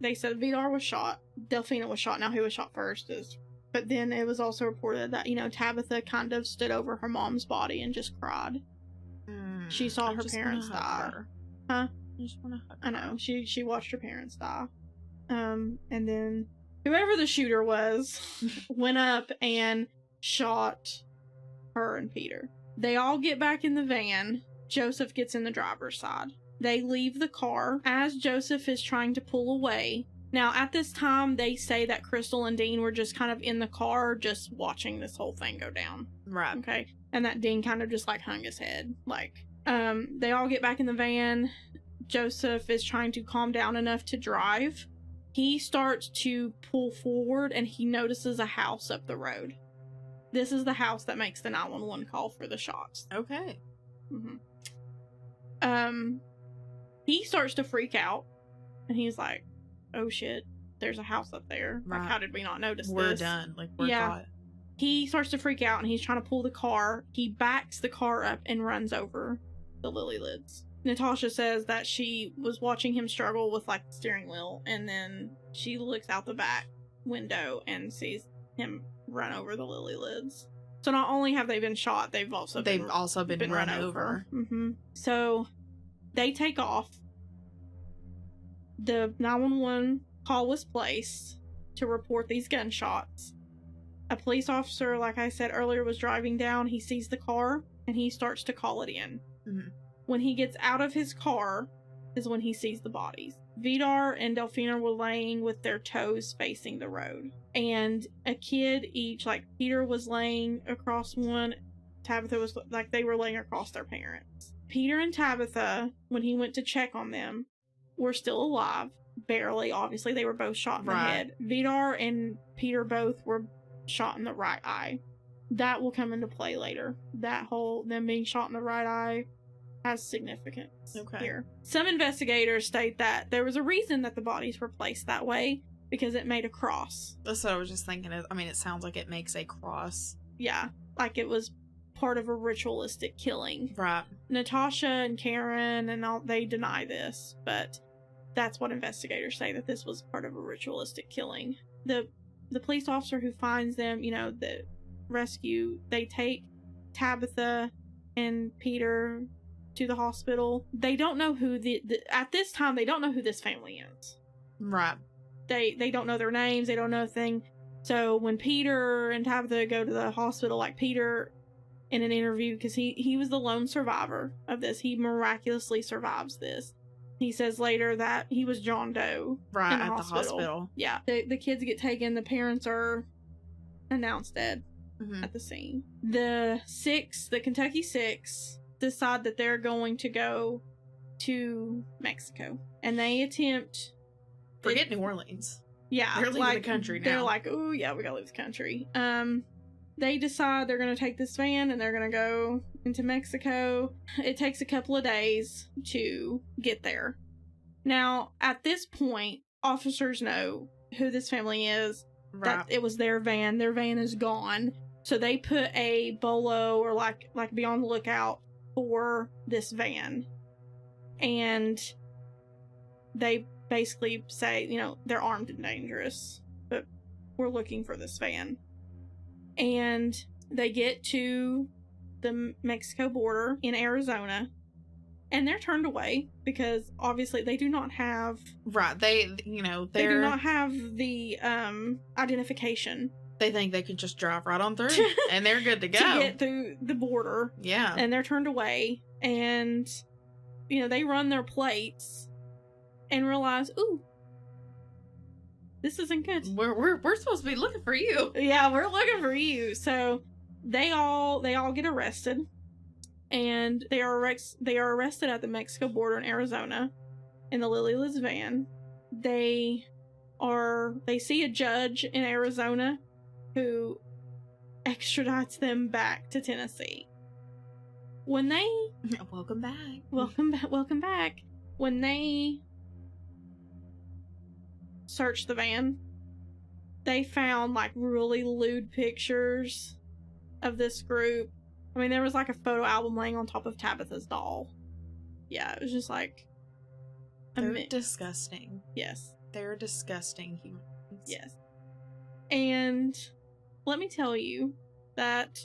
They said Vidar was shot. Delfina was shot. Now, who was shot first is... But then it was also reported that, Tabitha kind of stood over her mom's body and just cried. She saw her parents die. Huh? I just want to hug her. I know. She watched her parents die. And then whoever the shooter was went up and shot her and Peter. They all get back in the van. Joseph gets in the driver's side. They leave the car. As Joseph is trying to pull away... Now, at this time, they say that Crystal and Dean were just kind of in the car, just watching this whole thing go down. Right. Okay. And that Dean kind of just, hung his head. They all get back in the van. Joseph is trying to calm down enough to drive. He starts to pull forward, and he notices a house up the road. This is the house that makes the 911 call for the shots. Okay. Mm-hmm. He starts to freak out, and he's like, oh shit, there's a house up there. Right. How did we not notice We're this? done. We're caught. He starts to freak out and he's trying to pull the car. He backs the car up and runs over the Lillelids. Natasha says that she was watching him struggle with the steering wheel, and then she looks out the back window and sees him run over the Lillelids. So not only have they been shot, they've also been run over. Mm-hmm. So they take off. The 911 call was placed to report these gunshots. A police officer, like I said earlier, was driving down. He sees the car, and he starts to call it in. Mm-hmm. When he gets out of his car is when he sees the bodies. Vidar and Delfina were laying with their toes facing the road. And a kid each, Peter was laying across one, Tabitha was, they were laying across their parents. Peter and Tabitha, when he went to check on them, were still alive. Barely, obviously. They were both shot in the head. Vidar and Peter both were shot in the right eye. That will come into play later. Them being shot in the right eye has significance here. Some investigators state that there was a reason that the bodies were placed that way, because it made a cross. That's what I was just thinking. It sounds like it makes a cross. Yeah, it was part of a ritualistic killing. Right. Natasha and Karen and all, they deny this, but that's what investigators say, that this was part of a ritualistic killing. The police officer who finds them, the rescue, they take Tabitha and Peter to the hospital. They don't know who at this time, they don't know who this family is. Right. They don't know their names, they don't know a thing. So when Peter and Tabitha go to the hospital, Peter, in an interview, because he was the lone survivor of this, he miraculously survives this. He says later that he was John Doe in the hospital. Yeah. The kids get taken. The parents are announced dead at the scene. The Kentucky Six, decide that they're going to go to Mexico. And they attempt... Forget New Orleans. Yeah. They're leaving the country now. They're like, oh, yeah, we gotta leave the country. They decide they're going to take this van and they're going to go into Mexico. It takes a couple of days to get there. Now, at this point, officers know who this family is, that it was their van. Their van is gone. So they put a bolo or be on the lookout for this van. And they basically say, they're armed and dangerous, but we're looking for this van. And they get to the Mexico border in Arizona, and they're turned away because obviously they do not have... Right, they do not have the identification. They think they can just drive right on through, and they're good to go. To get through the border. Yeah. And they're turned away, and, they run their plates and realize, ooh, this isn't good. We're supposed to be looking for you. Yeah, we're looking for you. So they all get arrested, and they are arrested at the Mexico border in Arizona in the Lillelid's van. They see a judge in Arizona who extradites them back to Tennessee. When they... Welcome back. Welcome back. When they searched the van, they found, like, really lewd pictures of this group. I mean, there was, like, a photo album laying on top of Tabitha's doll. Yeah, it was just, like... They're disgusting. Yes. They're disgusting humans. Yes. And... let me tell you that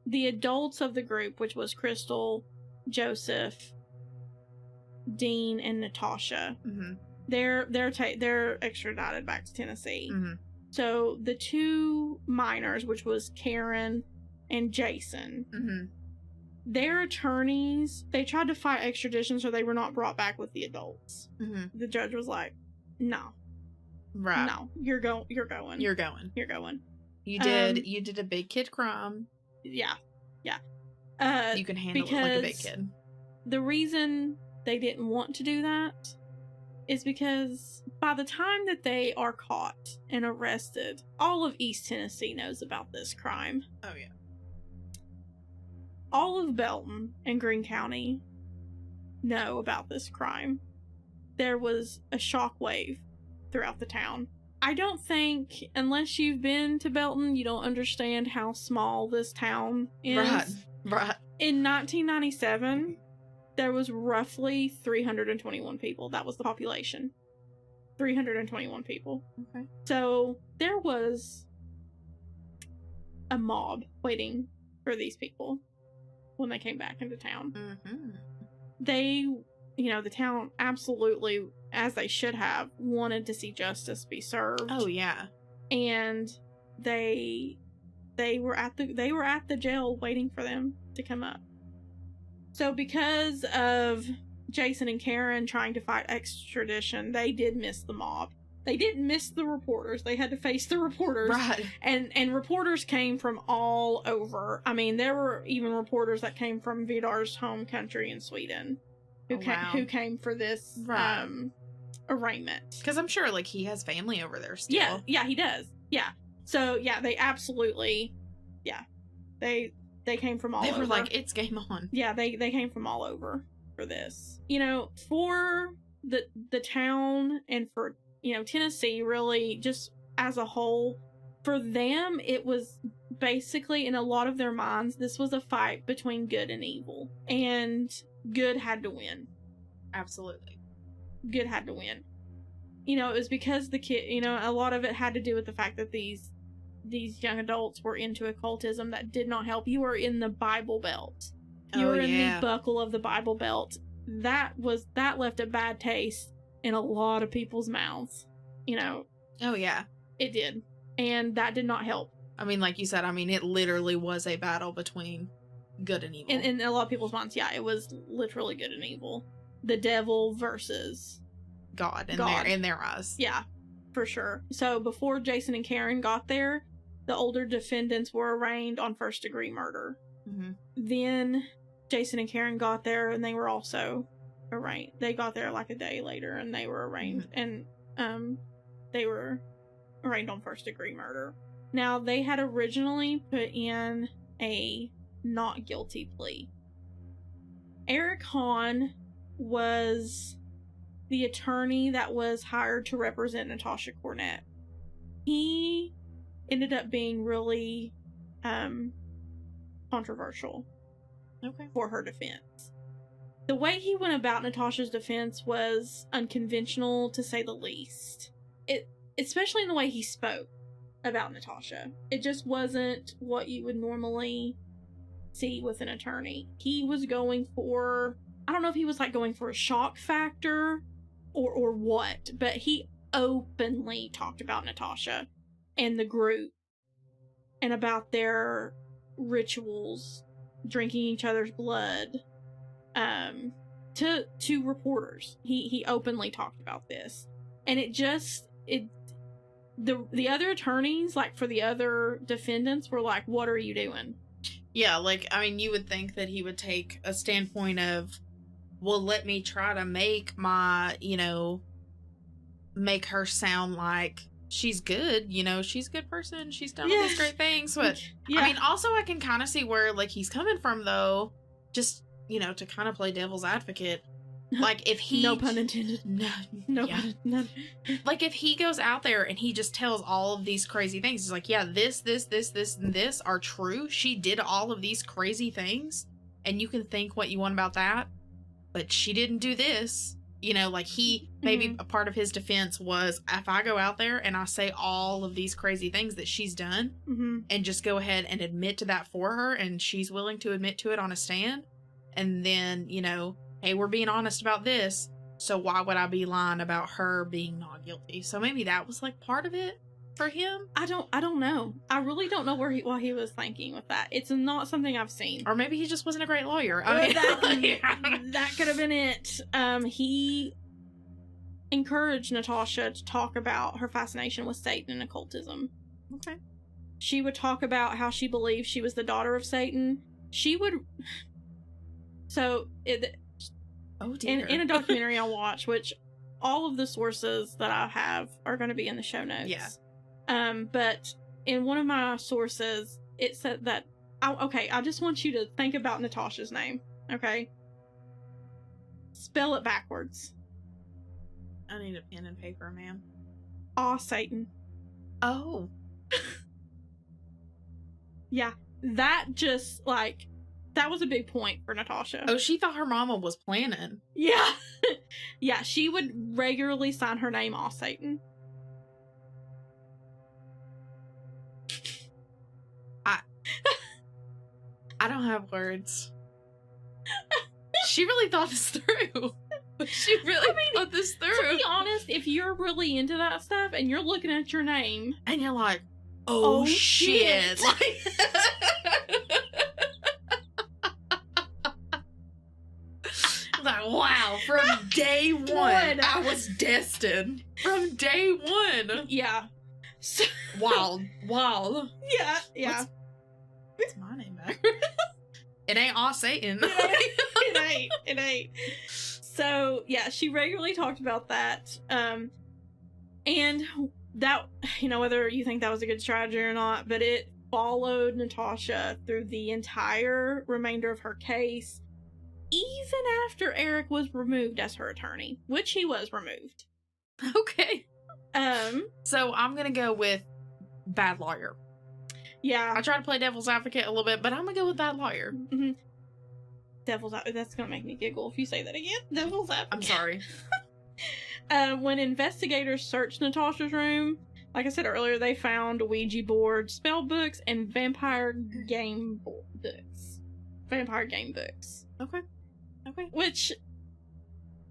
the adults of the group, which was Crystal, Joseph, Dean, and Natasha, they're extradited back to Tennessee. Mm-hmm. So the two minors, which was Karen and Jason, their attorneys, they tried to fight extradition so they were not brought back with the adults. The judge was like, no. Right. No, you're going. You're going. You did a big kid crime. Yeah. You can handle it like a big kid. The reason they didn't want to do that is because by the time that they are caught and arrested, all of East Tennessee knows about this crime. Oh, yeah. All of Belton and Greene County know about this crime. There was a shockwave throughout the town. I don't think, unless you've been to Belton, you don't understand how small this town is. Right. In 1997, there was roughly 321 people. That was the population. 321 people. Okay. So there was a mob waiting for these people when they came back into town. They, the town absolutely, as they should have, wanted to see justice be served. Oh yeah. And they were at the jail waiting for them to come up. So because of Jason and Karen trying to fight extradition, they did miss the mob. They didn't miss the reporters. They had to face the reporters. Right. And reporters came from all over. I mean, there were even reporters that came from Vidar's home country in Sweden who came for this arraignment. Because I'm sure, like, he has family over there still. Yeah, he does. Yeah. So, yeah, they absolutely... Yeah. They came from all over. They were like, it's game on. Yeah, they came from all over for this. For the town and for, Tennessee, really, just as a whole, for them, it was basically, in a lot of their minds, this was a fight between good and evil. And good had to win. Absolutely. Good had to win. It was because the kid, a lot of it had to do with the fact that these young adults were into occultism that did not help. You were in the Bible Belt. You were in the buckle of the Bible Belt. That left a bad taste in a lot of people's mouths. Oh yeah. It did. And that did not help. I mean, like you said, it literally was a battle between good and evil. In a lot of people's minds, yeah, it was literally good and evil. The devil versus God in their eyes. Yeah, for sure. So before Jason and Karen got there, the older defendants were arraigned on first-degree murder. Then Jason and Karen got there, and they were also arraigned. They got there like a day later, and they were arraigned. And they were arraigned on first-degree murder. Now, they had originally put in a not guilty plea. Eric Hahn was the attorney that was hired to represent Natasha Cornett. He ended up being really controversial for her defense. the way he went about Natasha's defense was unconventional, to say the least. Especially in the way he spoke about Natasha. It just wasn't what you would normally see with an attorney. He was going for, I don't know if he was like going for a shock factor or what, but he openly talked about Natasha and the group and about their rituals, drinking each other's blood, to reporters. He openly talked about this. And the other attorneys, like for the other defendants, were like, what are you doing? Yeah, like, I mean, you would think that he would take a standpoint of, well, let me try to make my, make her sound like she's good, she's a good person, she's done all these great things, but, I mean, also I can kind of see where, like, he's coming from, though, just, to kind of play devil's advocate. Like, if he... No pun intended. No pun intended. Like, if he goes out there and he just tells all of these crazy things, he's like, yeah, this, and this are true. She did all of these crazy things, and you can think what you want about that, but she didn't do this. Like, he... Maybe a part of his defense was, if I go out there and I say all of these crazy things that she's done, and just go ahead and admit to that for her, and she's willing to admit to it on a stand, and then, hey, we're being honest about this, so why would I be lying about her being not guilty? So maybe that was like part of it for him. I don't know. I really don't know what he was thinking with that. It's not something I've seen. Or maybe he just wasn't a great lawyer. That could have been it. He encouraged Natasha to talk about her fascination with Satan and occultism. Okay. She would talk about how she believed she was the daughter of Satan. She would... Oh dear. In a documentary I watched, which all of the sources that I have are going to be in the show notes. Yeah. But in one of my sources, it said that... I just want you to think about Natasha's name, okay? Spell it backwards. I need a pen and paper, ma'am. Satan. Oh. Yeah, that just, like... That was a big point for Natasha. Oh, she thought her mama was planning. Yeah. Yeah, she would regularly sign her name off Satan. I don't have words. She really thought this through. She really thought this through. To be honest, if you're really into that stuff and you're looking at your name... And you're like, oh shit. Like... Like, wow, from day one, I was destined. From day one. Yeah. So, wild. Yeah. What's my name back? It ain't all Satan. It ain't. So, yeah, she regularly talked about that. And that, whether you think that was a good strategy or not, but it followed Natasha through the entire remainder of her case. Even after Eric was removed as her attorney, which he was removed. Okay. So I'm gonna go with bad lawyer. Yeah. I try to play devil's advocate a little bit, but I'm gonna go with bad lawyer. Mm-hmm. Devil's advocate. That's gonna make me giggle if you say that again. Devil's advocate. I'm sorry. When investigators searched Natasha's room, like I said earlier, they found Ouija boards, spell books, and vampire game books. Okay. Which,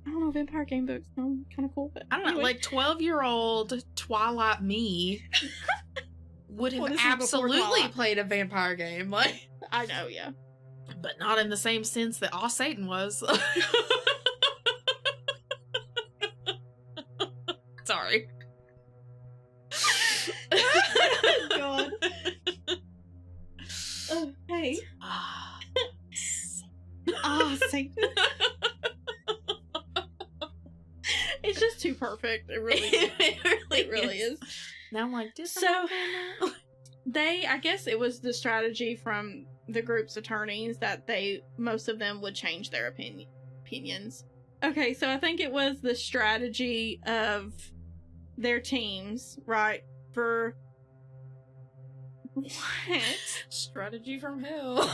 I don't know, vampire game books sound kind of cool, but... I don't know, like 12-year-old Twilight me would have absolutely played a vampire game. Like, I know, yeah. But not in the same sense that all Satan was. Sorry. Oh, God. Oh, hey. Satan. It's just too perfect. It really is. Now I'm like, I guess it was the strategy from the group's attorneys that most of them would change their opinions. Okay, so I think it was the strategy of their teams, right? What? Strategy from hell.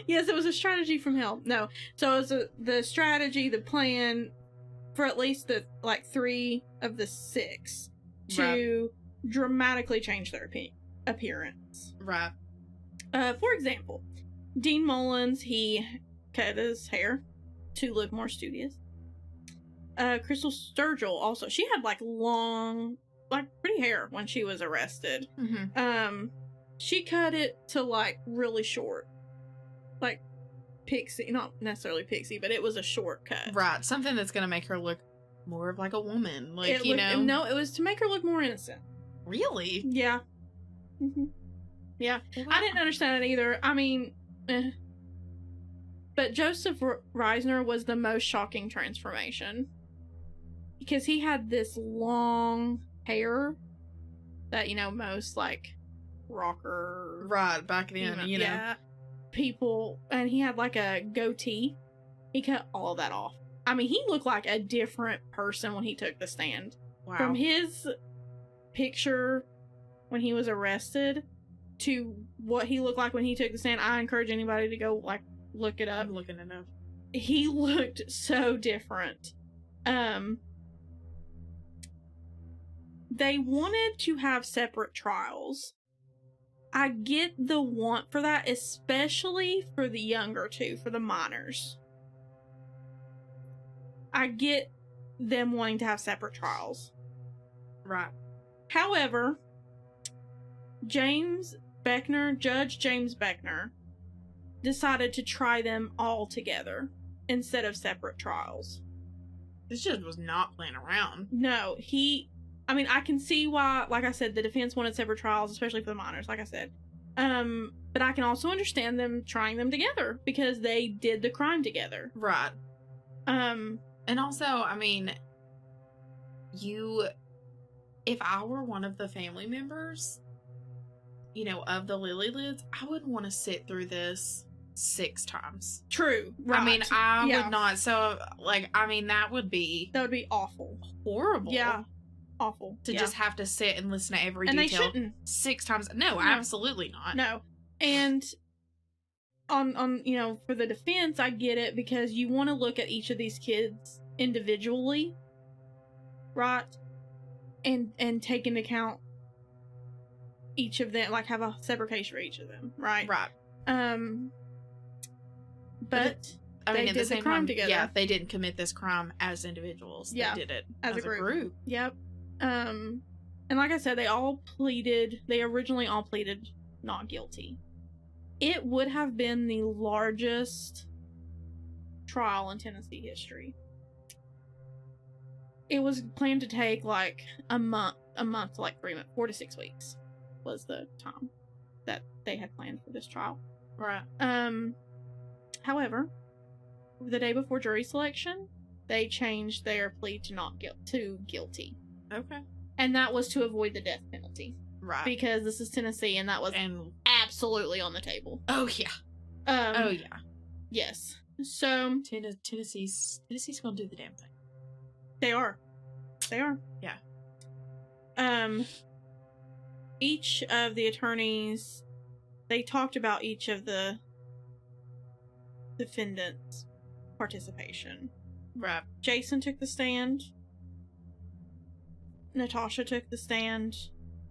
Yes, it was a strategy from hell. No. So it was the strategy, the plan for at least the 3 of the 6 to dramatically change their appearance. Right. For example, Dean Mullins, he cut his hair to look more studious. Crystal Sturgill also, she had long, pretty hair when she was arrested. Mm-hmm. She cut it to really short, pixie, not necessarily pixie, but it was a shortcut. Right, something that's gonna make her look more of a woman, No, it was to make her look more innocent. Really? Yeah. Mm-hmm. Yeah, well, I didn't understand it either. I mean, but Joseph Reisner was the most shocking transformation because he had this long hair that most rocker, right, back then, yeah, people, and he had a goatee. He cut all of that off. I mean, he looked like a different person when he took the stand. Wow. From his picture when he was arrested to what he looked like when he took the stand, I encourage anybody to go look it up. I'm looking it up. He looked so different. They wanted to have separate trials. I get the want for that, especially for the younger two, for the minors. I get them wanting to have separate trials. Right. However, Judge James Beckner, decided to try them all together instead of separate trials. This just was not playing around. No, I can see why, like I said, the defense wanted separate trials, especially for the minors, like I said. But I can also understand them trying them together because they did the crime together. Right. And also, if I were one of the family members, of the Lillelids, I wouldn't want to sit through this 6 times. True. Right. I would not. So, that would be awful. Horrible. Yeah. Awful. To just have to sit and listen to every detail. And they shouldn't. 6 times. No, absolutely not. No. And on for the defense, I get it because you want to look at each of these kids individually, right? And take into account each of them, have a separate case for each of them, right? Right. But at the same crime together. Yeah, they didn't commit this crime as individuals. Yeah, they did it as a group. Yep. And like I said, they originally all pleaded not guilty. It would have been the largest trial in Tennessee history. It was planned to take a month to 3 months, 4 to 6 weeks was the time that they had planned for this trial. Right. However, the day before jury selection, they changed their plea to guilty. Okay. And that was to avoid the death penalty. Right. Because this is Tennessee, and that was absolutely on the table. Oh, yeah. Oh, yeah. Yes. So Tennessee's gonna do the damn thing. They are. Yeah. Each of the attorneys, they talked about each of the defendants' participation. Right. Jason took the stand. Natasha took the stand.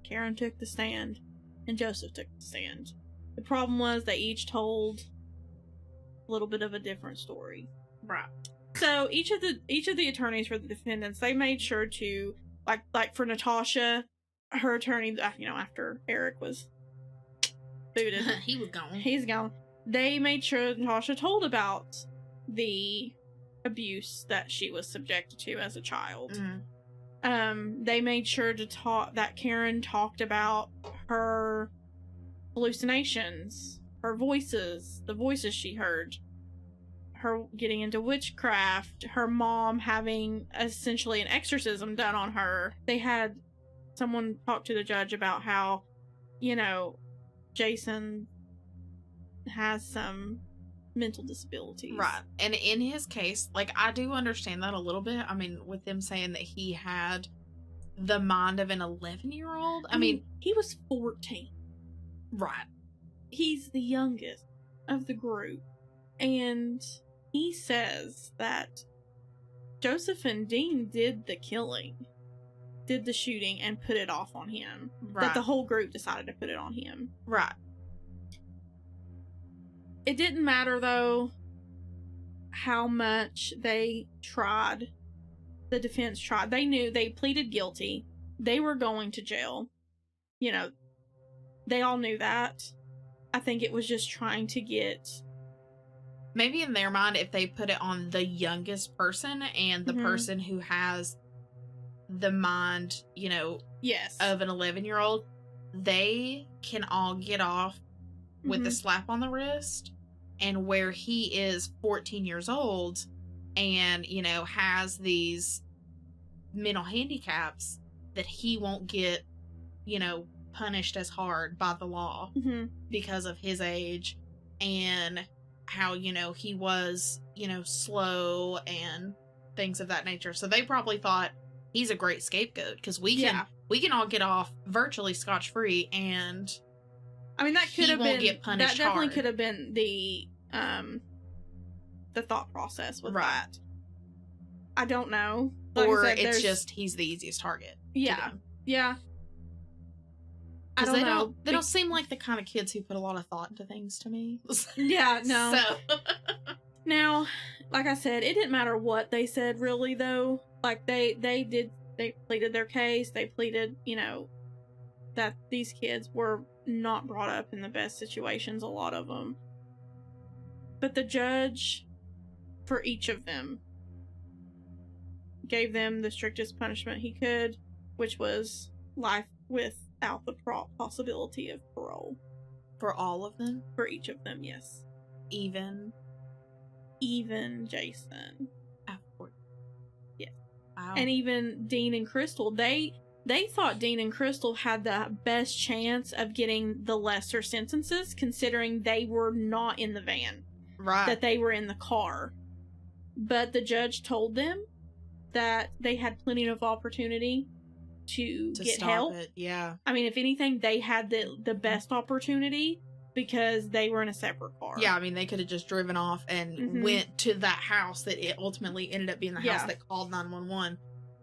Karen took the stand. And Joseph took the stand. The problem was they each told a little bit of a different story. Right. So each of the attorneys for the defendants, they made sure to like for Natasha, her attorney, after Eric was booted, he's gone. They made sure Natasha told about the abuse that she was subjected to as a child. Mm-hmm. They made sure to talk that Karen talked about her hallucinations, her voices, the voices she heard, her getting into witchcraft, her mom having essentially an exorcism done on her. They had someone talk to the judge about how, Jason has some mental disabilities. Right. And in his case, I do understand that a little bit. With them saying that he had the mind of an 11-year-old. He was 14. Right. He's the youngest of the group. And he says that Joseph and Dean did the killing, did the shooting, and put it off on him. Right. That the whole group decided to put it on him. Right. It didn't matter, though, how much they tried. The defense tried. They knew they pleaded guilty. They were going to jail. You know, they all knew that. I think it was just trying to get... Maybe in their mind, if they put it on the youngest person and the person who has the mind, you know, yes, of an 11-year-old, they can all get off with a slap on the wrist. And where he is 14 years old and, you know, has these mental handicaps, that he won't get, you know, punished as hard by the law because of his age and how, you know, he was, you know, slow and things of that nature. So they probably thought he's a great scapegoat because we can all get off virtually scotch-free, and I mean, that could have been, get punished that definitely hard. could have been the thought process with that. I don't know. Like or I said, it's just he's the easiest target. Yeah. I Because don't know. They don't seem like the kind of kids who put a lot of thought into things to me. Yeah, no. So. Now, like I said, it didn't matter what they said, really, though. Like, they pleaded their case. They pleaded, you know, that these kids were not brought up in the best situations, a lot of them. But the judge, for each of them, gave them the strictest punishment he could, which was life without the possibility of parole. For all of them? For each of them, yes. Even Jason. Yes. Wow. And even Dean and Crystal, they thought Dean and Crystal had the best chance of getting the lesser sentences, considering they were not in the van. Right. That they were in the car. But the judge told them that they had plenty of opportunity to get stop help. It. Yeah. I mean, if anything, they had the best opportunity because they were in a separate car. Yeah, I mean, they could have just driven off and went to that house that it ultimately ended up being the house that called 911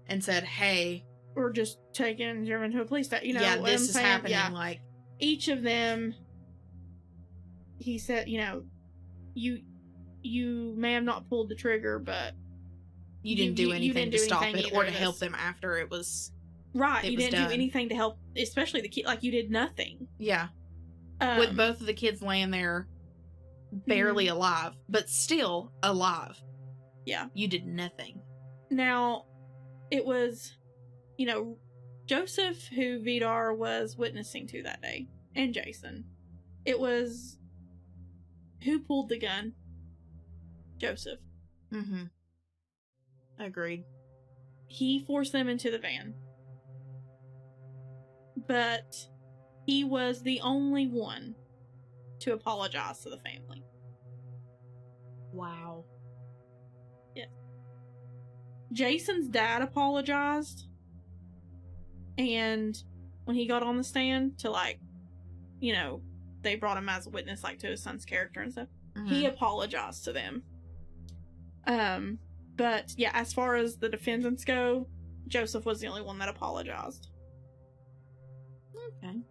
and said, hey. Or just driven to a police station. You know, yeah, this is happening. Yeah. Like, each of them, he said, you know, you may have not pulled the trigger, but you didn't do anything to stop it or to help them after it was right. You didn't do anything to help, especially the kid. Like, you did nothing. Yeah. With both of the kids laying there, barely alive, but still alive. Yeah. You did nothing. Now, it was, you know, Joseph who Vidar was witnessing to that day, and Jason. It was who pulled the gun? Joseph. Mm-hmm. Agreed. He forced them into the van. But he was the only one to apologize to the family. Wow. Yeah. Jason's dad apologized. And when he got on the stand to, like, you know, they brought him as a witness, like, to his son's character and stuff. He apologized to them. But yeah, as far as the defendants go, Joseph was the only one that apologized. Okay.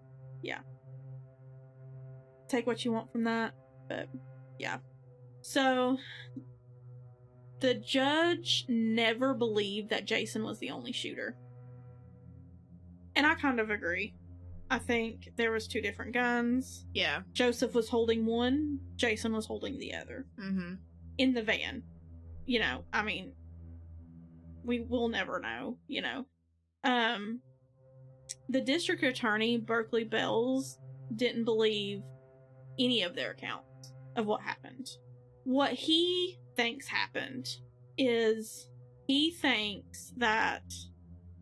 Yeah. Take what you want from that, but yeah. So, the judge never believed that Jason was the only shooter. And I kind of agree. I think there was two different guns. Yeah. Joseph was holding one, Jason was holding the other. Mm-hmm. In the van. You know, I mean, we will never know, you know. The district attorney, Berkeley Bells, didn't believe any of their accounts of what happened. What he thinks happened is he thinks that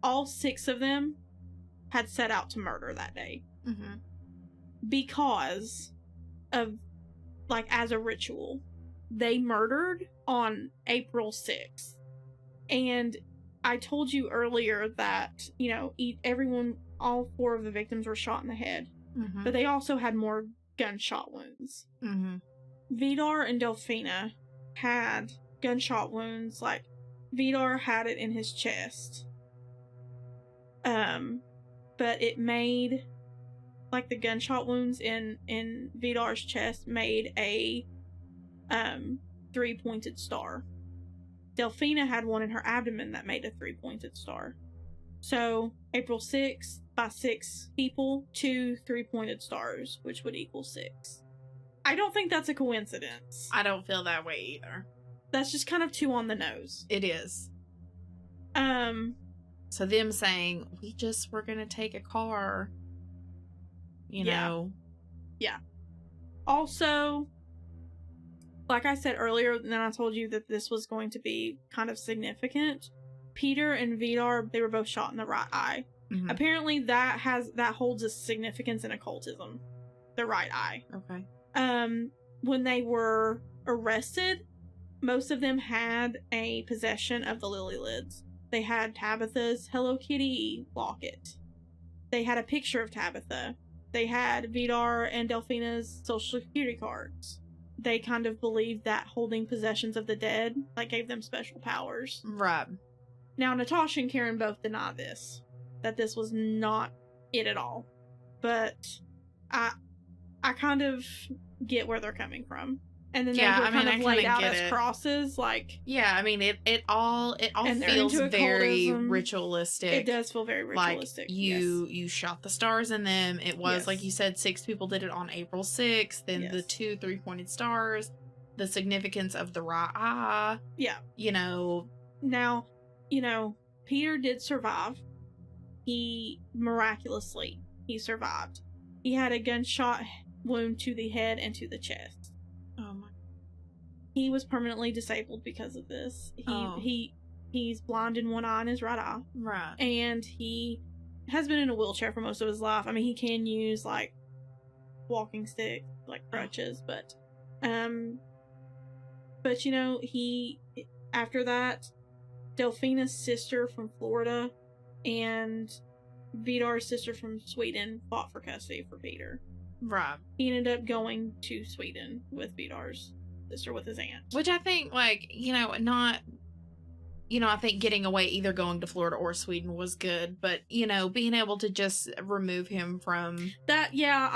all 6 of them had set out to murder that day. Mm-hmm. Because of, like, as a ritual. They murdered on April 6th. And I told you earlier that, you know, all 4 of the victims were shot in the head. but they also had more gunshot wounds. Vidar and Delfina had gunshot wounds, like Vidar had it in his chest. But it made, like, the gunshot wounds in Vidar's chest made a 3-pointed star. Delfina had one in her abdomen that made a 3-pointed star. So April 6th, by 6 people, 2 3-pointed stars, which would equal 6. I don't think that's a coincidence. I don't feel that way either. That's just kind of too on the nose. It is. So them saying, we're gonna take a car, you know. Yeah. Also, like I said earlier, and then I told you that this was going to be kind of significant. Peter and Vidar, they were both shot in the right eye. Apparently that holds a significance in occultism. The right eye. Okay. When they were arrested, most of them had a possession of the Lillelids. They had Tabitha's Hello Kitty locket. They had a picture of Tabitha. They had Vidar and Delfina's social security cards. They kind of believed that holding possessions of the dead, like, gave them special powers. Right. Now, Natasha and Karen both deny this. That this was not it at all. But I kind of get where they're coming from. And then they were kind of laid out as crosses, like... Yeah, I mean, it all feels very ritualistic. It does feel very ritualistic. Like, you shot the stars in them. It was, like you said, 6 people did it on April 6th. Then the 2 3-pointed stars. The significance of the right eye. Yeah. You know... Now, Peter did survive. He miraculously survived. He had a gunshot wound to the head and to the chest. Oh my. He was permanently disabled because of this. He's blind in one eye and his right eye. Right. And he has been in a wheelchair for most of his life. I mean, he can use, like, walking stick, like crutches, but he, after that, Delfina's sister from Florida and Vidar's sister from Sweden fought for custody for Peter. Right. He ended up going to Sweden with Vidar's sister, with his aunt. Which I think, like, I think getting away, either going to Florida or Sweden, was good, but, being able to just remove him from... That, yeah,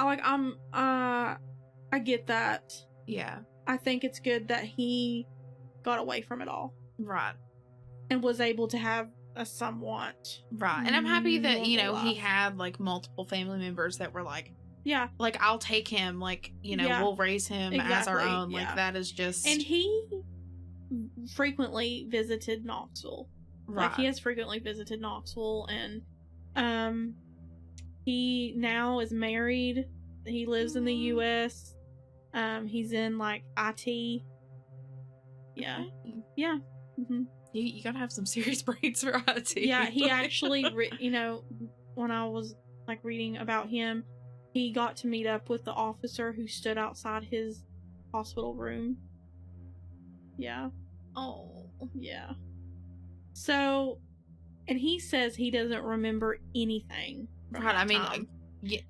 I get that. Yeah. I think it's good that he got away from it all. Right. And was able to have a somewhat... Right. And I'm happy that, he had, like, multiple family members that were like, yeah, like, I'll take him, like, we'll raise him as our own. Like, that is just... And he frequently visited Knoxville. Right. Like, he has frequently visited Knoxville, and he now is married. He lives in the U.S. He's in, like, IT. Yeah. Okay. Yeah. Mm-hmm. You gotta have some serious brains for IT. Yeah, he actually, when I was, like, reading about him, he got to meet up with the officer who stood outside his hospital room. Yeah. Oh. Yeah. So, and he says he doesn't remember anything. Right, I mean,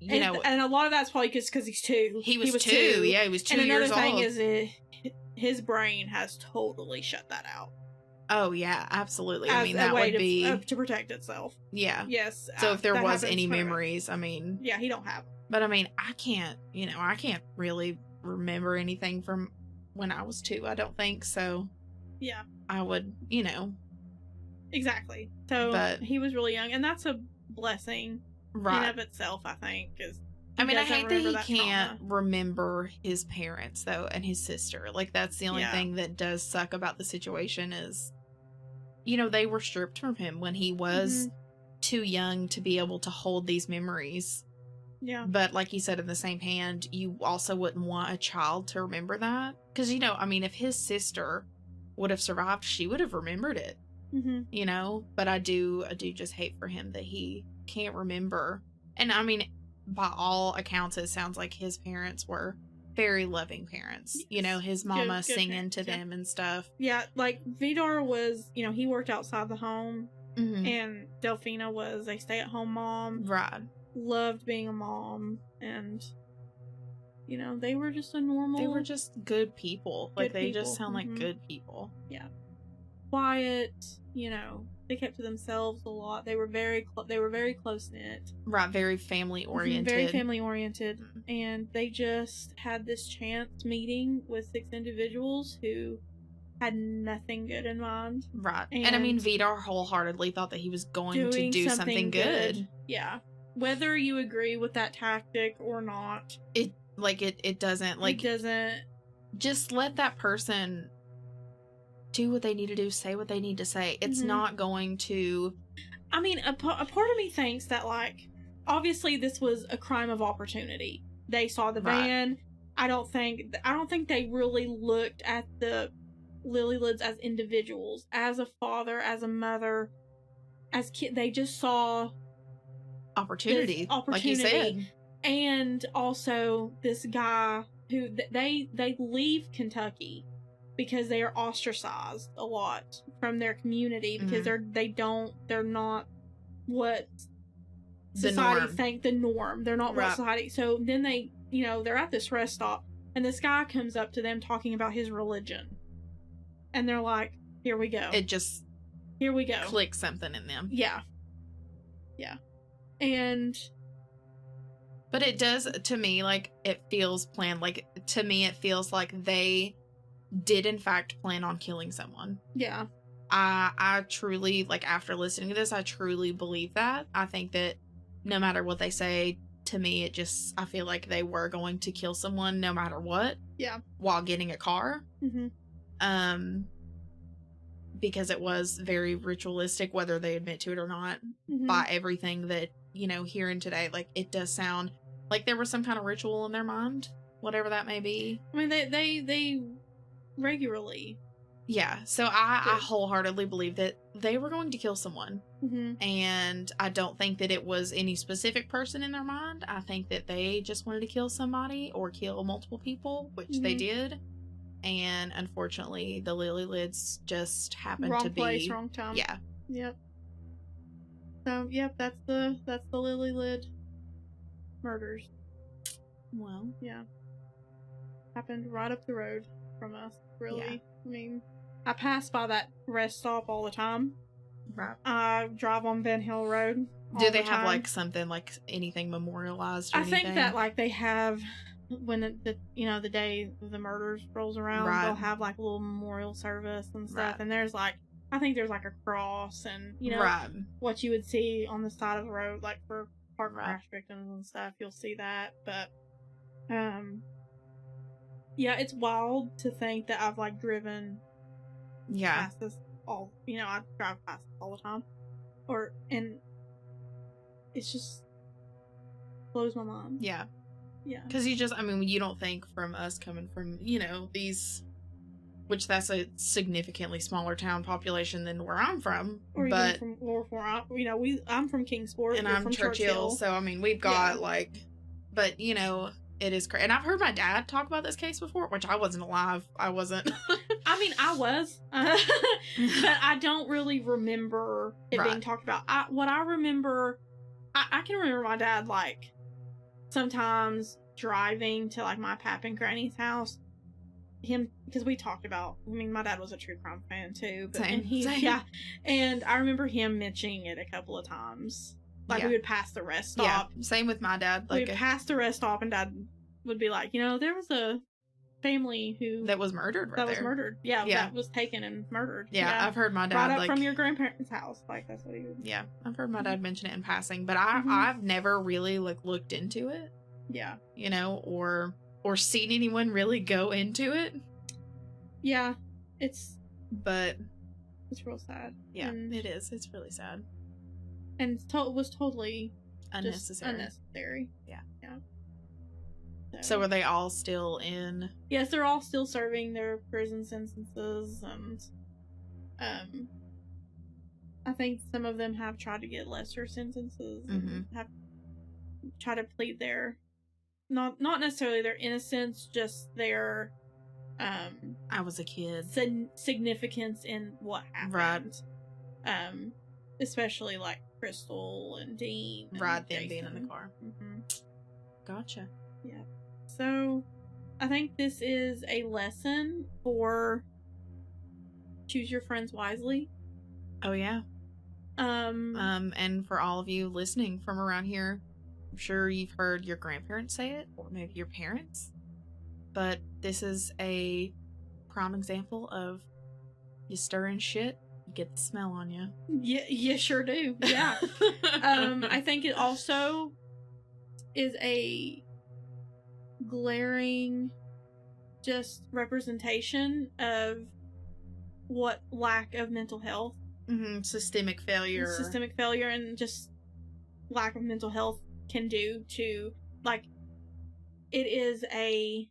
and a lot of that's probably because he's 2. He was 2. Yeah, he was 2 years old. And another thing is his brain has totally shut that out. Oh, yeah, absolutely. I mean, that would be... to protect itself. Yeah. Yes. So if there was any memories, I mean... Yeah, he don't have them. But, I mean, I can't really remember anything from when I was 2, I don't think, so... Yeah. I would, Exactly. So, he was really young, and that's a blessing in of itself, I think, because... I mean, I hate that he can't remember his parents, though, and his sister. Like, that's the only thing that does suck about the situation is... they were stripped from him when he was too young to be able to hold these memories. Yeah. But like you said, in the same hand, you also wouldn't want a child to remember that. Because, if his sister would have survived, she would have remembered it. Mm-hmm. But I do just hate for him that he can't remember. And, I mean, by all accounts, it sounds like his parents were very loving parents. His mama good singing parents, to them and stuff. Yeah, like Vidar was, he worked outside the home, and Delfina was a stay-at-home mom. Right. loved being a mom, and you know, they were just a normal. They were just good people. Like they just sound like good people. Yeah, quiet. You know, they kept to themselves a lot. They were very close knit. Right, very family oriented. Very family oriented, and they just had this chance meeting with 6 individuals who had nothing good in mind. Right. And I mean, Vidar wholeheartedly thought that he was going to do something good. Yeah. Whether you agree with that tactic or not. It doesn't, like... It doesn't... Just let that person do what they need to do, say what they need to say. It's not going to... I mean, a part of me thinks that, like, obviously this was a crime of opportunity. They saw the van. I don't think they really looked at the Lillelids as individuals, as a father, as a mother, as kid. They just saw opportunity, like you said. And also this guy who they leave Kentucky because they are ostracized a lot from their community because they're not what society think the norm. They're not what society. So then they, you know, they're at this rest stop and this guy comes up to them talking about his religion. And they're like, here we go. Here we go. Click something in them. Yeah. Yeah. But it does, to me, like, it feels planned. Like, to me, it feels like they did, in fact, plan on killing someone. Yeah. I truly, like, after listening to this, I truly believe that. I think that no matter what they say, to me, I feel like they were going to kill someone no matter what. Yeah. While getting a car. Mm-hmm. Because it was very ritualistic, whether they admit to it or not, by everything that, you know, hearing today, like, it does sound like there was some kind of ritual in their mind, whatever that may be. I mean, they regularly. Yeah, so I wholeheartedly believe that they were going to kill someone. And I don't think that it was any specific person in their mind. I think that they just wanted to kill somebody or kill multiple people, which they did. And unfortunately, the Lillelids just happened to be... Wrong place, wrong time. Yeah. Yep. So, yep, that's the Lillelid murders. Well. Yeah. Happened right up the road from us, really. Yeah. I mean, I pass by that rest stop all the time. Right. I drive on Ben Hill Road. Do they have, like, something, like, anything memorialized or anything? I think that, like, they have... When the day the murders rolls around, they'll have like a little memorial service and stuff. And there's like, I think there's like a cross and what you would see on the side of the road, like for car crash victims and stuff. You'll see that, but yeah, it's wild to think that I've like driven past this all. You know, I drive past this all the time, and it's just blows my mind. Yeah. Yeah. Because you don't think from us coming from, you know, these, which that's a significantly smaller town population than where I'm from. Or even I'm from Kingsport. And I'm from Churchill. So, I mean, we've got but, you know, it is crazy. And I've heard my dad talk about this case before, which I wasn't alive. I wasn't. I mean, I was. But I don't really remember it being talked about. What I remember, I can remember my dad, like, sometimes driving to like my pap and granny's house, because we talked about, I mean, my dad was a true crime fan too, Same. And I remember him mentioning it a couple of times, like we would pass the rest stop. Same with my dad. Like we'd pass the rest stop and Dad would be like, you know, there was a family that was murdered that was taken and murdered. I've heard my dad right up from your grandparents' house, like that's what he would. I've heard my dad mention it in passing, but I've never really like looked into it, you know, or seen anyone really go into it. It's real sad. It is. It's really sad, and it was totally unnecessary. So are they all still in? Yes, they're all still serving their prison sentences, and I think some of them have tried to get lesser sentences and have tried to plead their not necessarily their innocence, just their I was a kid significance in what happened. especially like Crystal and Dean. Right, them being in the car. Gotcha. Yeah. So I think this is a lesson for choose your friends wisely. Oh yeah. And for all of you listening from around here, I'm sure you've heard your grandparents say it, or maybe your parents. But this is a prime example of you stir in shit, you get the smell on you. Yeah, you sure do. Yeah. I think it also is a glaring just representation of what lack of mental health, systemic failure, and just lack of mental health can do to, like, it is a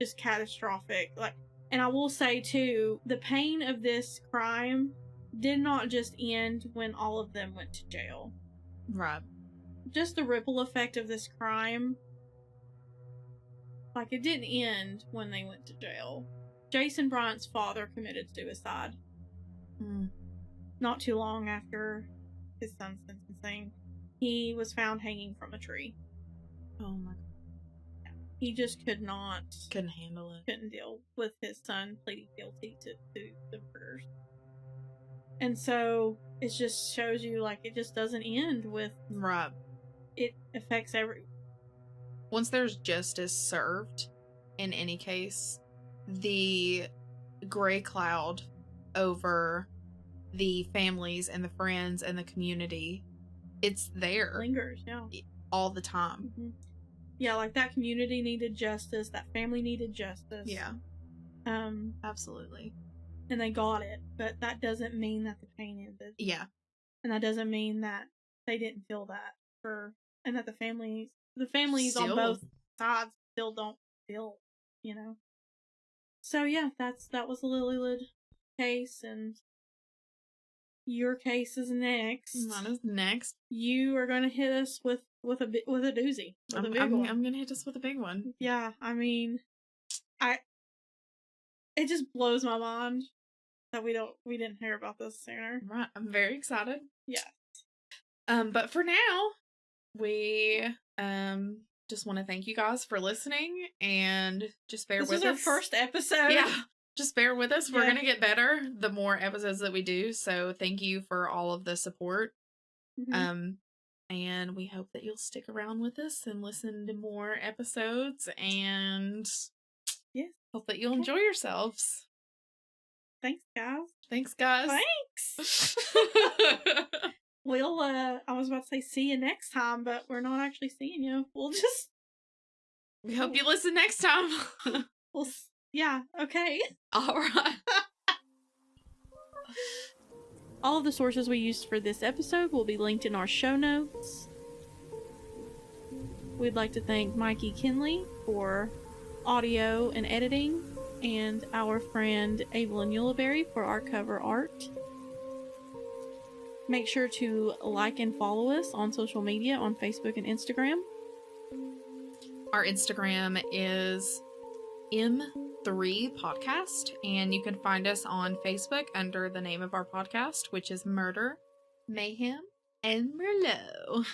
just catastrophic, like. And I will say too, the pain of this crime did not just end when all of them went to jail. Right. Just the ripple effect of this crime, like, it didn't end when they went to jail. Jason Bryant's father committed suicide. Not too long after his son's sentencing. He was found hanging from a tree. Oh my God. He just couldn't handle it. Couldn't deal with his son pleading guilty to the murders. And so it just shows you, like, it just doesn't end with... Right. It affects every... Once there's justice served, in any case, the gray cloud over the families and the friends and the community, it's there. Lingers, yeah. All the time. Yeah, like, that community needed justice, that family needed justice. Yeah. Absolutely. And they got it, but that doesn't mean that the pain ended. Yeah. And that doesn't mean that they didn't feel that and that the families still, on both sides still don't feel, you know. So yeah, that was the Lillelid case, and your case is next. Mine is next. You are going to hit us with a doozy. I'm going to hit us with a big one. Yeah, I mean, it just blows my mind that we didn't hear about this sooner. Right, I'm very excited. Yeah. But for now, we just want to thank you guys for listening, and just bear with us. This is our first episode. Yeah. Just bear with us. We're going to get better the more episodes that we do. So thank you for all of the support. And we hope that you'll stick around with us and listen to more episodes, and hope that you'll enjoy yourselves. Thanks, guys. Thanks, guys. Thanks. We'll, I was about to say see you next time, but we're not actually seeing you. We hope you listen next time. Yeah, okay. All right. All of the sources we used for this episode will be linked in our show notes. We'd like to thank Mikey Kinley for audio and editing, and our friend Evelyn Uleberry for our cover art. Make sure to like and follow us on social media on Facebook and Instagram. Our Instagram is M3 Podcast, and you can find us on Facebook under the name of our podcast, which is Murder, Mayhem, and Merlot.